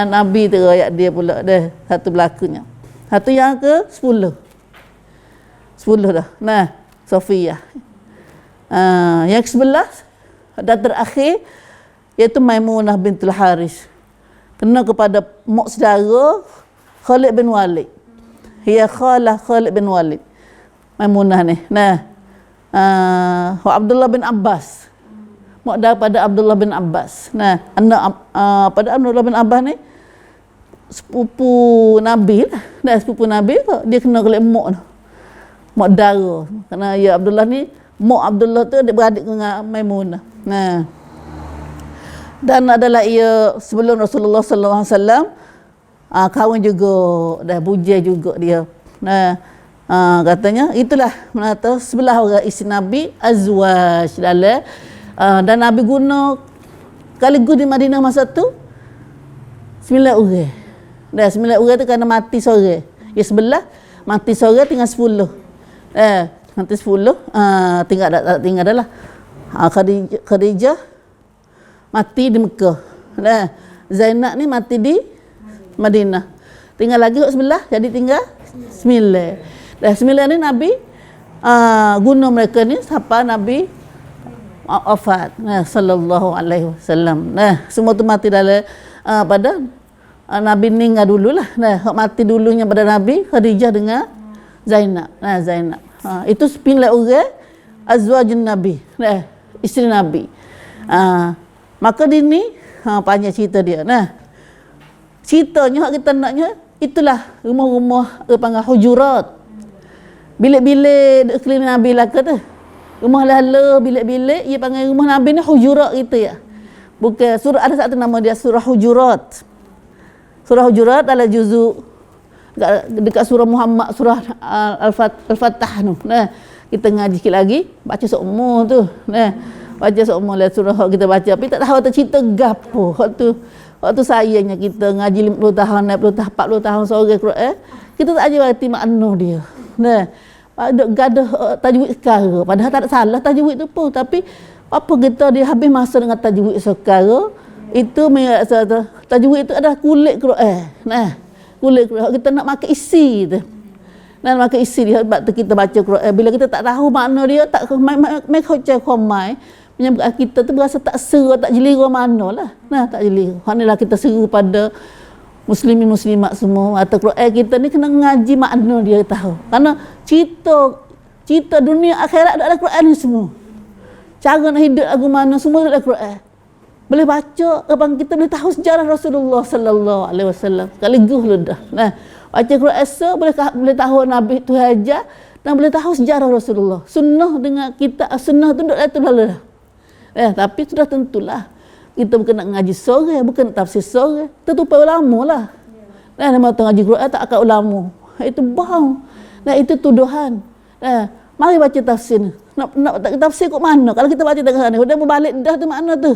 Nabi tu ayat dia pula dah. Satu berlakunya. Satu yang ke 10 dah. Nah, Sofia. Yang ke-11 dan terakhir iaitu Maimunah bintul Haris. Kena kepada mak saudara Khalid bin Walid. Ia khalah Khalid bin Walid. Maimunah ni. Nah. Abdullah bin Abbas. Mak daripada Abdullah bin Abbas. Nah, anak pada Abdullah bin Abbas ni sepupu Nabi lah. Nah, sepupu Nabi dia kena oleh mak tu. Mak dara. Kerana ya Abdullah ni, mak Abdullah tu dia beradik dengan Maimunah. Nah. Dan adalah ia sebelum Rasulullah sallallahu alaihi wasallam kahwin juga, dah bujai juga dia. Nah, katanya itulah menata sebelah orang isteri Nabi azwaj dalam dan Nabi guna sekaligus di Madinah masa tu 9 orang. Dah 9 orang tu kerana mati sore. Ya sebelah mati sore tinggal 10. Mati 10 tinggal dah lah. Khadijah mati di Mekah. Nah, Zainab ni mati di Madinah. Tinggal lagi sebelah, jadi tinggal 9. Dah 9 ni Nabi guna mereka ni sampai Nabi wafat. Nah, sallallahu alaihi wasallam. Nah, semua tu mati dalam pada Nabi meninggal dululah. Nah, mati dulunya pada Nabi Khadijah dengan Zainab. Nah, Zainab. Itu 9 orang azwajun Nabi. Nah, isteri Nabi. Maka dini panjang cerita dia. Nah, ceritanya hak kita naknya itulah rumah-rumah panggil hujurat. Bilik-bilik sekeliling Nabi lah kata. Rumah lala, bilik-bilik, ia panggil rumah Nabi ni hujurat gitu ya. Bukan surah, ada satu nama dia surah Hujurat. Surah Hujurat adalah juzuk dekat surah Muhammad, surah Al-Fatah tu. Nah, kita ngaji sikit lagi, baca seumur tu. Nah, baca seumur lah surah kita baca, tapi tak tahu tak cerita gapo. Waktu sayangnya kita ngaji 50 tahun, 40 tahun sore Quran, kita tak aja berarti makna dia. Nah, ada gadah tajwid sekarang, padahal tak ada salah tajwid tu pun, tapi apa kita dia habis masa dengan tajwid sekarang, itu tajwid itu adalah kulit Quran. Nah, kulit Quran kita nak makan isi tu. Nak makan isi dia sebab tu kita baca Quran, bila kita tak tahu makna dia, tak mai khocai khomai, menyebabkan kita tu berasa tak seru, tak jelira manalah. Nah, tak jelira. Hanilah kita seru pada muslimin muslimat semua atau Quran kita ni kena ngaji makna dia tahu. Karena cerita dunia akhirat ada dalam Quran ni semua. Cara nak hidup lagu mana semua dalam Quran. Boleh baca, abang kita boleh tahu sejarah Rasulullah sallallahu alaihi wasallam. Sekaligus lu dah. Nah, baca Quran boleh tahu Nabi tu aja dan boleh tahu sejarah Rasulullah. Sunnah dengan kita sunnah tu duduk tu lalu dah. Tapi sudah tentulah kita bukan nak ngaji sore, bukan nak tafsir sore, tertupai ulama lah. Nama tu ngaji Quran tak akan ulama. Itu bohong. Itu tuduhan. Mari baca tafsir. Nak tafsir kat mana? Kalau kita baca dekat sana, dah berbalik dah tu makna tu.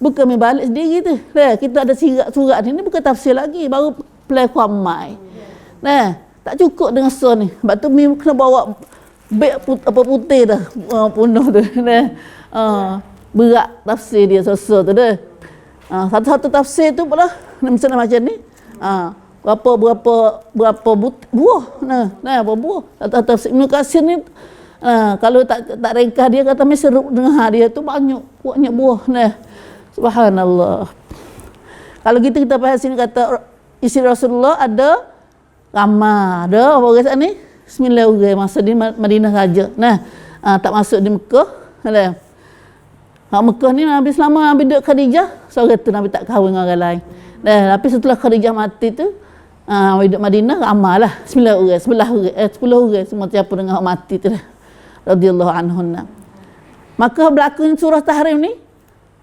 Bukan berbalik sendiri tu. Kita ada surat ni bukan tafsir lagi, baru play kuamai. Tak cukup dengan son ni. Sebab tu kena bawa beg putih dah penuh tu. Berat tafsir dia sosok tu dah. Satu-satu tafsir tu pula misalnya macam ni. Berapa buah. Berapa buah. Tafsir Ibn Katsir ni kalau tak ringkas dia kata mesti seru dengar dia tu banyak buah. Subhanallah. Kalau kita bahas sini kata isi Rasulullah ada ramai. Ada apa orang ni? 9 orang masa di Madinah saja. Tak masuk di Mekah. Mekah ni Nabi selama Nabi duduk Khadijah, seorang tu Nabi tak kahwin dengan orang lain. Tapi setelah Khadijah mati tu, Nabi duduk Madinah ramailah 9 orang, 10 orang semua siapa dengan orang mati tu dah. Radhiyallahu anhunna. Maka berlaku surah Tahrim ni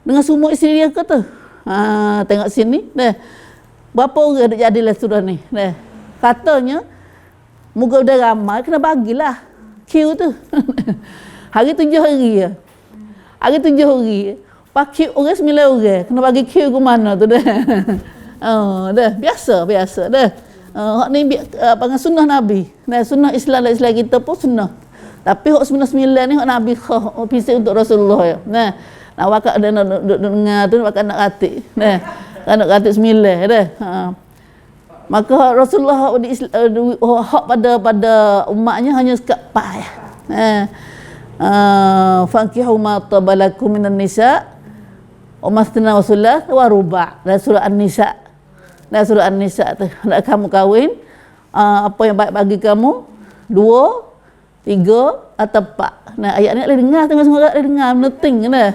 dengan semua isteri dia kata. Tengok sini. Berapa orang dah jadilah surah ni. Katanya, muka udah ramai, kena bagilah queue tu. Hari 7 hari ya. Hari 7 hari. Pakai orang 9 orang. Kena bagi queue ke mana tu dah. Biasa dah. Hak ni panggil sunnah Nabi. Sunnah Islam kita pun sunnah. Tapi hak 99 ni hak Nabi pisah untuk Rasulullah ya. Nak wakak ada nak dengar tu wakak nak katik. Nak katik 9 dah. Maka Rasulullah hak pada umatnya hanya sekat 4 ya. Fankihu ma tabalakum minan nisa wa masna wa sulah wa ruba'. Dan surah An-Nisa. Dan surah An-Nisa tu nak kamu kahwin apa yang baik bagi kamu 2, 3 atau 4. Ayat ni boleh dengar tengok orang boleh dengar penting nah.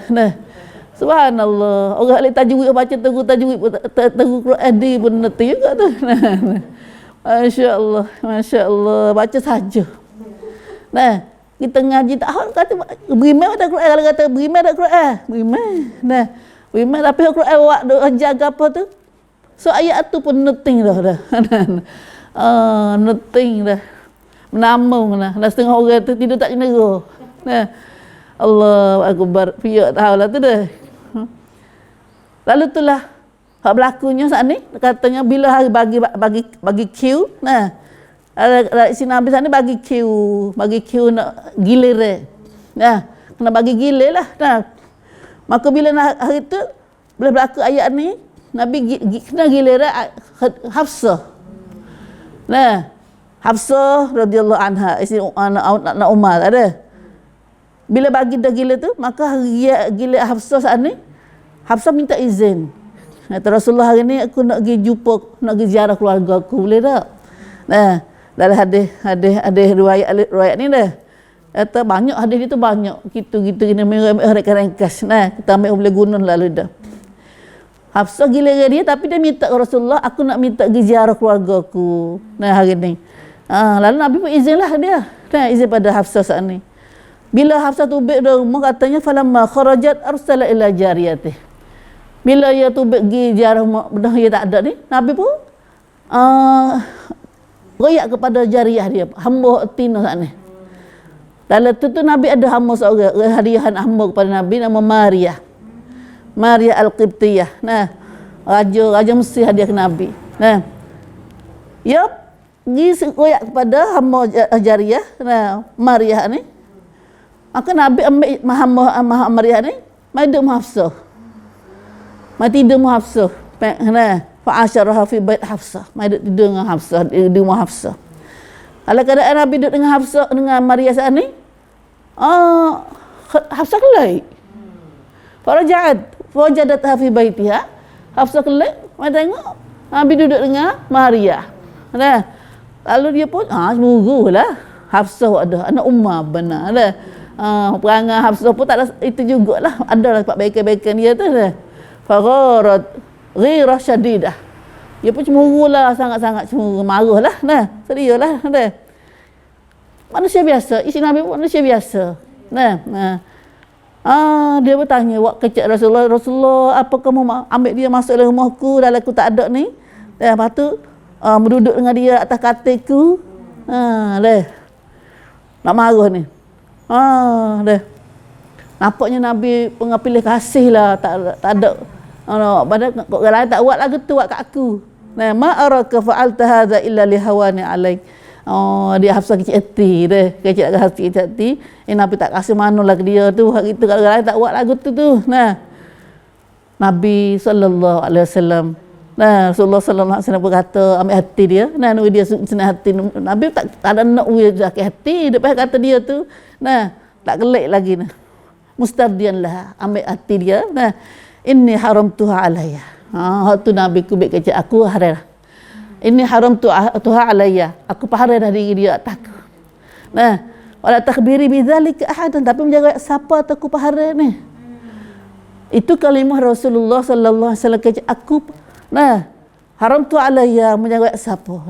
Subhanallah. Orang boleh tajwid baca tajwid Quran di pun penting juga tu. Masya-Allah. Baca saja. Kita ngaji tak kata beriman ada Quran, kalau kata beriman ada Quran. Beriman tapi Quran awak jaga apa tu? So ayat tu pun penting dah. Penting dah. Menamung dah. Setengah orang tu tidur tak cenderung. Allahu akbar. Piak tahu lah tu dah. Lalu itulah hak berlakunya saat ni katanya bila hari bagi queue. Ada isi Nabi saat ni bagi queue nak gilir. Kena bagi gilir lah. Maka bila hari tu boleh berlaku ayat ni Nabi kena gilir Hafsah. Hafsah radhiyallahu anha isteri anak Umar ada. Bila bagi dah gila tu, maka gila Hafsah saat ni Hafsah minta izin. Kata Rasulullah hari ni aku nak pergi jumpa, nak pergi ziarah keluarga aku, boleh tak? Dalam hadis riwayat ni dah. Kata banyak hadis dia tu banyak. Gitu gini ringkas. Kita ambil boleh guna lalu dah. Hafsah gila dia tapi dia minta ke Rasulullah, aku nak minta pergi ziarah keluarga aku. Hari ni. Lalu Nabi pun izinlah dia. Izin pada Hafsah saat ni. Bila Hafsah tubik dari rumah katanya falamma kharajat arsala ila jariyatih. Bila ia tubik pergi ziarah dah ia tak ada ni, Nabi pun royak kepada jariyah dia, hamba Tina saat ni. Dalam tu Nabi ada hamba seorang, hadiahan hamba kepada Nabi nama Maria Al-Qibtiyah. Raja Mesir hadiah ke Nabi. Ia pergi royak kepada hamba jariyah, Maria ni. Maka Nabi ambil Maria ni, mai duduk Hafsah. Mai tidur Hafsah. Fa'asyaraha fi bait Hafsah. Mai duduk tidur dengan Hafsah, di rumah Hafsah. Kalau keadaan Nabi duduk dengan Hafsah dengan Maria saat ni, Hafsah kelai. Faraja'at fawajadatha fi baitiha. Hafsah kelai, mai tengok Nabi duduk dengan Maria. Lalu dia pun semurulah. Hafsah ada anak Umar benar dah. Perangai Hafsah pun tak ada itu jugalah. Adalah sebab baikan-baikan dia tu dah. Fagharat ghirah syadidah. Dia pun cemburulah, sangat-sangat cemburu, marahlah. Seriuslah. Manusia biasa, isteri Nabi pun manusia biasa. Dia bertanya, wak kecil Rasulullah, apa kamu ambil dia masuk dalam rumahku, dalam aku tak ada ni? Lepas tu berduduk dengan dia atas katilku. Nak marah ni. Nampaknya Nabi pilih kasih lah, tak ada. Pada orang lain tak buat lagu tu buat kat aku. Ma araka fa'alta hadza illa li hawani alaik. Dia Hafsah kecil hati deh. Kecil hati. Nabi tak kasih manalah ke dia tu. Hak itu kalau orang lain tak buat lagu tu. Nabi sallallahu alaihi wasallam. Rasulullah sallallahu alaihi wasallam berkata ambil hati dia. Nui dia senang hati. Nabi tak ada nak sakit hati. Depan kata dia tu. Tak kelik lagi Mustardianlah ambil hati dia. Inni haramtuha alayya. Tu Nabi kubik kecil aku haram. Inni haramtuha alayya. Aku haram dari dia atasku. Wala takhbiri bidzalika ahadan, tapi menjaga siapa aku haram ni. Itu kalimah Rasulullah sallallahu alaihi wasallam kecil aku. Haramtu alayya menjaga siapa.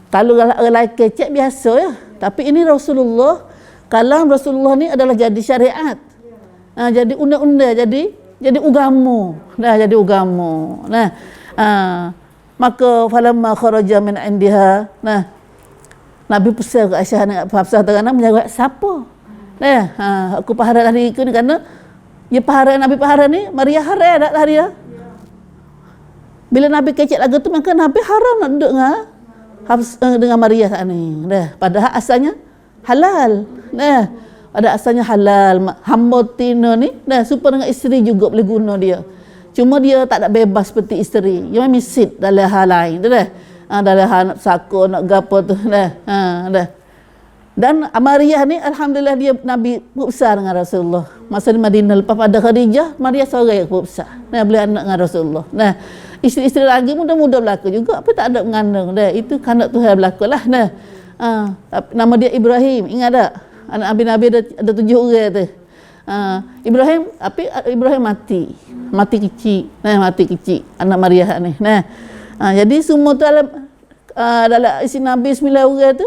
Kalau orang lain kecil biasa ya. Tapi ini Rasulullah, kalam Rasulullah ni adalah jadi syariat. Jadi undang-undang, jadi jadi ugamu. Jadi ugamu. Maka falamma kharaja min indiha. Nabi pesan ke Aisyah dengan Hafsah terang menjawab siapa? Aku pahara tadi ni kerana ya pahara Nabi pahara ni Maria haram tak hari dah. Bila Nabi kecek lagu tu maka Nabi haram nak duduk dengan Maria saat ni. Padahal asalnya halal. Ada asalnya halal. Hamba tina ni supaya dengan isteri juga boleh guna dia. Cuma dia tak ada bebas seperti isteri. Dia memang misit dalam hal lain tu dah. Dalam hal nak sako nak gapo tu dah. Dan Maria ni alhamdulillah dia Nabi berbesar dengan Rasulullah. Masa di Madinah lepas pada Khadijah, Maria seorang yang berbesar. Boleh anak dengan Rasulullah. Isteri-isteri lagi muda-muda berlaku juga, apa tak ada mengandung. Itu kanak Tuhan berlaku lah. Nama dia Ibrahim, ingat tak? Anak Nabi ada 7 orang tu. Ibrahim mati kecil. Mati kecil anak Maria ni. Jadi semua tu dalam isi Nabi 9 orang tu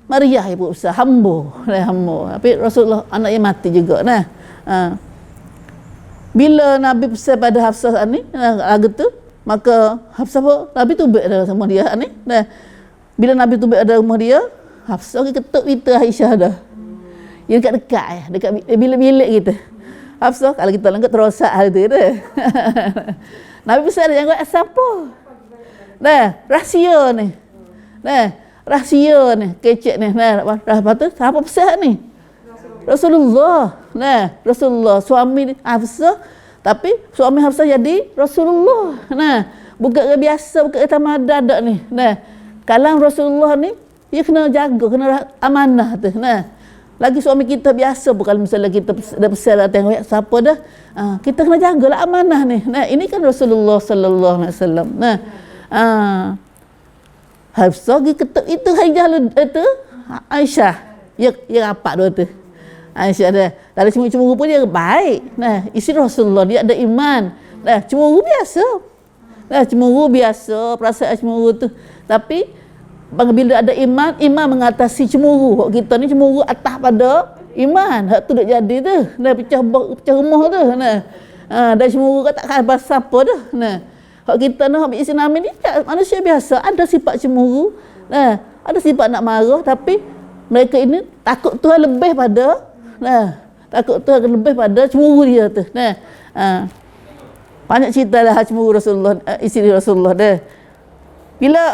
Maria ibu besar hamba. Tapi Rasulullah anak yang mati juga. Bila Nabi pesan pada Hafsah ni lagu tu, maka Hafsah Nabi tubik dah sama dia ni. Bila Nabi tubik ada rumah dia, Hafsah ketuk pintu Aisyah dah. Dia dekat dekat bilik-bilik kita. Hafsah kalau kita langgar terosak hal tu dah. Nabi pesan dia jangan siapa. Rahsia ni. Rahsia ni, kecek ni. Lepas tu siapa pesan ni? Rasulullah. Rasulullah suami Hafsah, tapi suami Hafsah jadi Rasulullah. Bukan biasa, bukan tamadan dak ni. Kalau Rasulullah ni dia kena jaga, kena amanah tu. Lagi suami kita biasa bukan misalnya kita dah pesan tengok siapa dah. Kita kena jagalah amanah ni. Ini kan Rasulullah sallallahu alaihi wasallam. Hafsah pergi ketuk itu Hajjah itu Aisyah. Ya rapat dua tu. Aisyah dah. Dalam cemburu pun dia baik. Isteri Rasulullah dia ada iman. Cemburu biasa. Cemburu biasa, perasaan cemburu tu. Tapi bila ada iman mengatasi cemburu. Kita ni cemburu atas pada iman. Hak tu dah jadi tu. Pecah rumah tu. Dan cemburu kat tak khabar siapa dah. Hak kita nak ambil Islam ni manusia biasa, ada sifat cemburu, ada sifat nak marah, tapi mereka ini takut Tuhan lebih pada takut Tuhan lebih pada cemburu dia tu. Banyak cerita lah cemburu Rasulullah, isteri Rasulullah dah.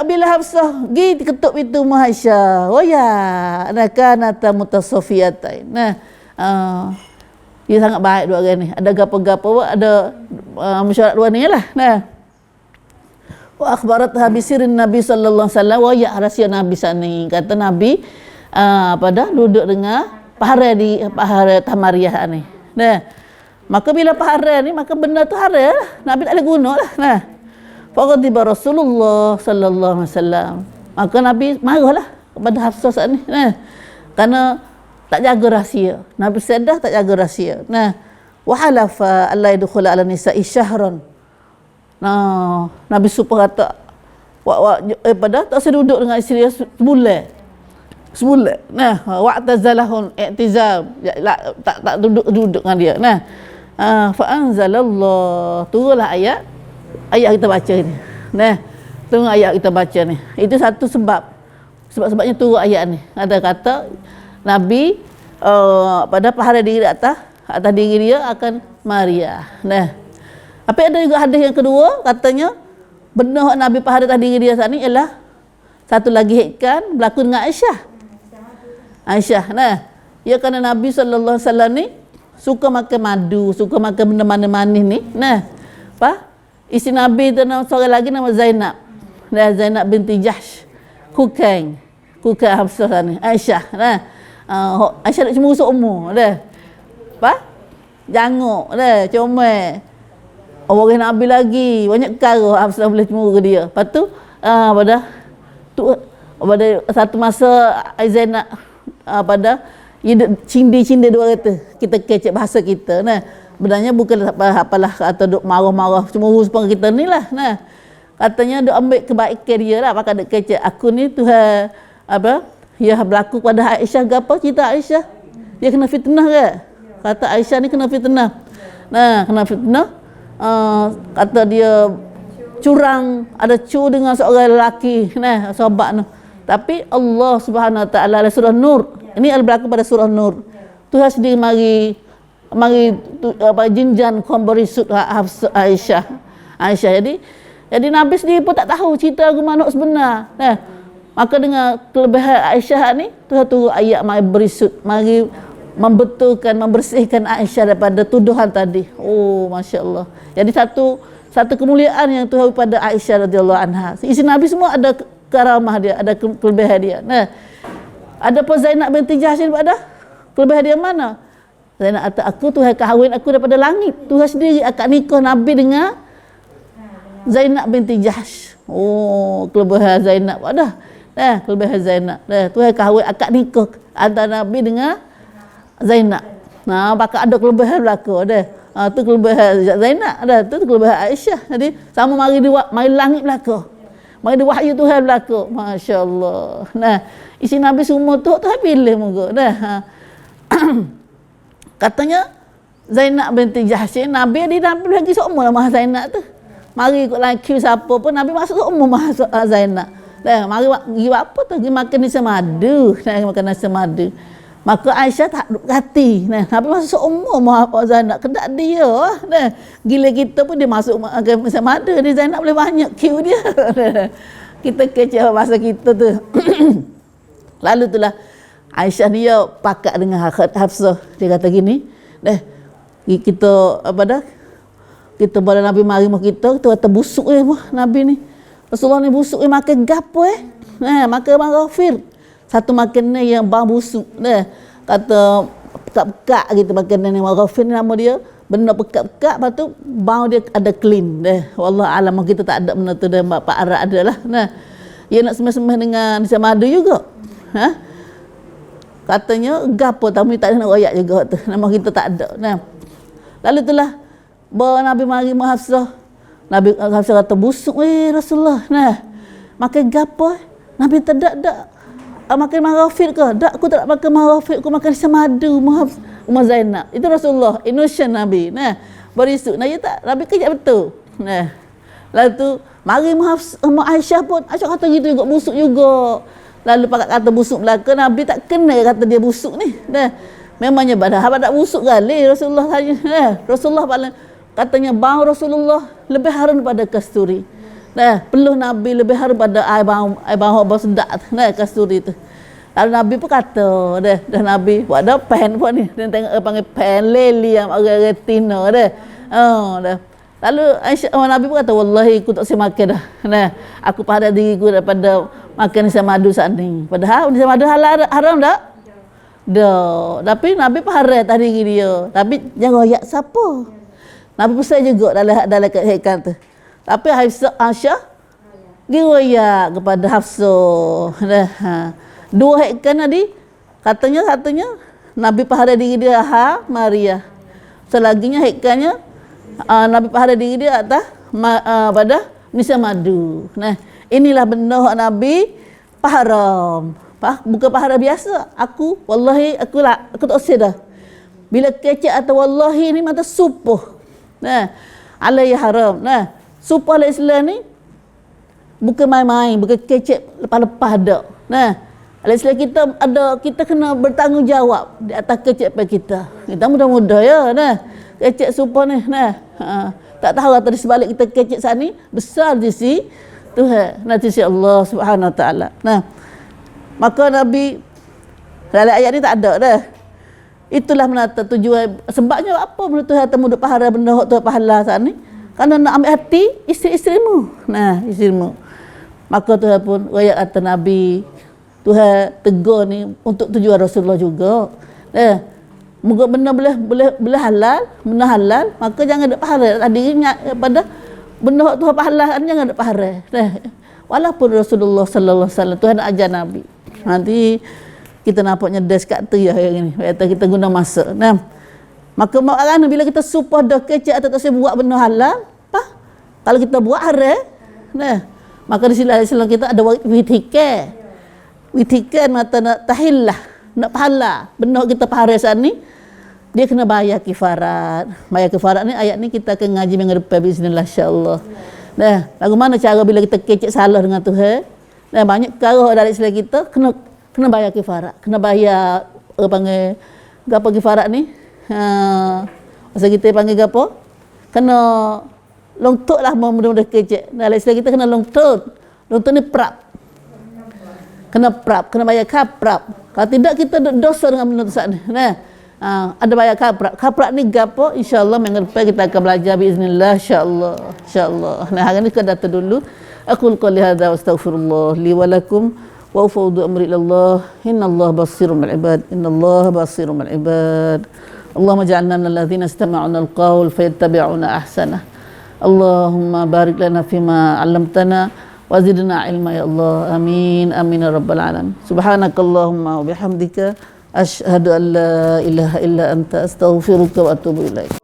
Bila Hafsah pergi ketuk pintu rumah Aisyah, oh ya, kanata mutasafiyatain. Dia sangat baik dua orang ni. Ada gapo-gapo, ada mesyuarat dua ni lah. Wa akhbaratha bi sirrin Nabi sallallahu alaihi wasallam wa ya rahsia Nabi sani. Kata Nabi pada duduk dengan pahara di pahara Tamariah ni. Maka bila pahara ni maka benda tu hara lah. Nabi tak boleh guna lah. Faqadiba Rasulullah sallallahu alaihi wasallam. Maka Nabi marahlah kepada Hafsah saat ni. Kerana tak jaga rahsia. Nabi sedar tak jaga rahsia. Wa halafa alla yadkhula ala nisa'i syahran. Nabi supaya kata pada tak saya duduk dengan isteri sebulan. Wa'tazalahun i'tizal, tak duduk dengan dia. Fa anzalallah, turunlah ayat kita baca ni. Turun ayat kita baca ni. Itu satu sebabnya turun ayat ni. Ada kata Nabi pada pahara diri atas diri dia akan Maria. Tapi ada juga hadis yang kedua, katanya benar Nabi pahara atas diri dia saat ni ialah satu lagi hikkan berlaku dengan Aisyah. Ya kerana Nabi sallallahu alaihi wasallam ni suka makan madu, suka makan benda-benda manis ni. Isteri Nabi tu nama seorang lagi nama Zainab. Zainab binti Jahsh. Kukain Hafsah ni, Aisyah. Aisyah nak cemburu seumur dah. Janguk dah, comel. Orang Nabi lagi banyak perkara Hafsah boleh cemburu ke dia. Lepas tu pada satu masa Zainab pada cindi dua kata kita kecek bahasa kita. Benarnya bukan apalah atau duk marah-marah cemburu supaya kita ni lah. Katanya duk ambil kebaikan dia lah, pakai duk kecek aku ni Tuhan ya berlaku pada Aisyah ke apa cerita Aisyah dia kena fitnah ke. Kata Aisyah ni kena fitnah. Kena fitnah. kata dia curang, ada cu dengan seorang lelaki, nah sahabat tu. Tapi Allah Subhanahu Wa Taala dalam surah Nur. Ini berlaku pada surah Nur. Tuhan sendiri mari jinjan kaum berisut Aisyah. Jadi Nabi sendiri pun tak tahu cerita lagu manuk sebenar. Maka dengan kelebihan Aisyah ni, Tuhan turun ayat mari berisut, mari membetulkan, membersihkan Aisyah daripada tuduhan tadi. Oh, masya-Allah. Jadi satu kemuliaan yang Tuhan pada Aisyah radhiyallahu anha. Isteri Nabi semua ada karamah dia, ada kelebihan dia. Ada pun Zainab binti Jahsh ada kelebihan dia mana? Zainab kata, aku Tuhan kahwin aku daripada langit. Tuhan sendiri akan nikah Nabi dengan Zainab binti Jahsh. Oh, kelebihan Zainab ada. Kelebihan Zainab. Tuhan kahwin akad nikah antara Nabi dengan Zainab. Bakal ada kelebihan berlaku ada. Tu kelebihan Zainab ada, tu kelebihan Aisyah. Jadi sama mari langit berlaku. Mari wahyu Tuhan berlaku. Masya-Allah. Isi Nabi semua tu Tuhan pilih muka. Katanya Zainab binti Jahsh, Nabi lagi seumur nama Zainab tu. Mari ikut laki siapa pun Nabi masuk seumur masuk Zainab. Mari pergi apa tu? Pergi makan nasi madu. Makan nasi madu. Maka Aisyah tak duk hati. Nabi masuk seumur mahu Zainab. Kedak dia. Gila kita pun dia masuk makan nasi madu. Ni Zainab boleh banyak queue dia. Kita kecil masa kita tu. Lalu itulah Aisyah dia pakat dengan Hafsah. Dia kata gini, kita kita pada Nabi mari kita kata busuk Nabi ni. Rasulullah ni busuk makan gapo makan maghfir. Satu makanan yang bau busuk. Kata pekat-pekat gitu makanan yang maghfir ni nama dia. Benda pekat-pekat, lepas tu bau dia ada clean. Wallah alam kita tak ada benda tu dah Pak Arab adalah. Dia nak semeh-semeh dengan nasi madu juga. Katanya gapo tamu tak ada nak royak juga tu. Nama kita tak ada. Lalu itulah Nabi mari Hafsah. Nabi Hafsah kata busuk Rasulullah. Makan gapo? Nabi tak makan maghfir ke? Tak, aku tak makan maghfir, aku makan nasi madu Umar Zainab. Itu Rasulullah, innocent Nabi. Berisuk. Ya tak? Nabi kejap betul. Lalu tu mari Aisyah pun Aisyah kata gitu juga busuk juga. Lalu pakat kata busuk belaka, Nabi tak kena kata dia busuk ni. Memangnya badan tak busuk kali Rasulullah saja. Rasulullah katanya bau Rasulullah lebih harum daripada kasturi. Peluh Nabi lebih harum pada air bau sedap kasturi tu. Lalu Nabi pun kata dah Nabi buat dah pen pun ni. Dia tengok panggil pen leli yang agak retina dah. Dah. Lalu Nabi pun kata wallahi aku tak boleh makan dah. Aku pada diriku daripada makan nasi madu saat ni. Padahal nasi madu halal haram tak? Dah. Tapi Nabi pun haram tadi dia. Tapi jangan royak siapa. Nabi pesan juga dalam hikam tu. Tapi Aisyah diroyak kepada Hafsah. Dua hikam tadi katanya satunya Nabi pahala diri dia Maria. Selaginya hikamnya Nabi pahala diri dia atas pada nisa madu. Inilah benda Nabi paharam. Bukan pahala biasa. Wallahi aku tak usah dah. Bila kecek atau wallahi ni mata supuh. Alaihi haram. Sumpah Islam ni bukan main-main, bukan kecek lepas-lepas dak. Islam kita kena bertanggungjawab di atas kecek kita. Kita mudah-mudah ya. Kecek sumpah ni. Tak tahu atau di sebalik kita kecek saat ni besar di sisi Tuhan. Nanti si Allah Subhanahu Wa Taala. Maka Nabi dalam ayat ni tak ada dah. Itulah menata tujuan. Sebabnya apa menurut Tuhan temu duk pahala benda hak Tuhan pahala saat ni? Kerana nak ambil hati isteri-isterimu. Isterimu. Maka Tuhan pun royak kata Nabi, Tuhan tegur ni untuk tujuan Rasulullah juga. Moga benda boleh halal, benda halal, maka jangan ada pahala. Tadi pada benda hak Tuhan pahala jangan ada pahala. Walaupun Rasulullah sallallahu alaihi wasallam Tuhan nak ajar Nabi. Nanti kita nampaknya des kat tu ya hari ni. Kita guna masa. Maka maknanya bila kita supah dah kecek atau tak buat benda halal, kalau kita buat haram, maka di sini Islam kita ada witikan. Witikan mata nak tahillah, nak pahala. Benda kita pahala saat ni, dia kena bayar kifarat. Bayar kifarat ni, ayat ni kita akan ngaji minggu depan bismillah insya-Allah. Nah, lagu mana cara bila kita kecek salah dengan Tuhan? Nah, banyak perkara dari Islam kita kena bayar kifarat, kena bayar panggil gapo kifarat ni? Masa kita panggil gapo? Kena longtok lah mudah-mudah kecek. Dalam Islam kita kena longtok. Longtok ni prap. Kena bayar kaprap. Kalau tidak kita dosa dengan benda tu ni. Nah, ada bayar kaprap. Kaprap ni gapo? Insya-Allah minggu depan kita akan belajar biiznillah insya-Allah. Insya-Allah. Nah, hari ni kita data dulu. Aqul qouli hadza wa astaghfirullah li wa lakum wa ufawwidu amri ilallah. Innallaha basirun bil ibad. Innallaha basirun bil ibad. Allahumma ij'alna minal ladzina istama'una al-qawl fayattabi'una ahsanah. Allahumma barik lana fima 'allamtana wa zidna ilma ya Allah. Amin. Amin ya rabbal alamin. Subhanakallahumma wa bihamdika asyhadu an la ilaha illa anta astaghfiruka wa atubu ilaik.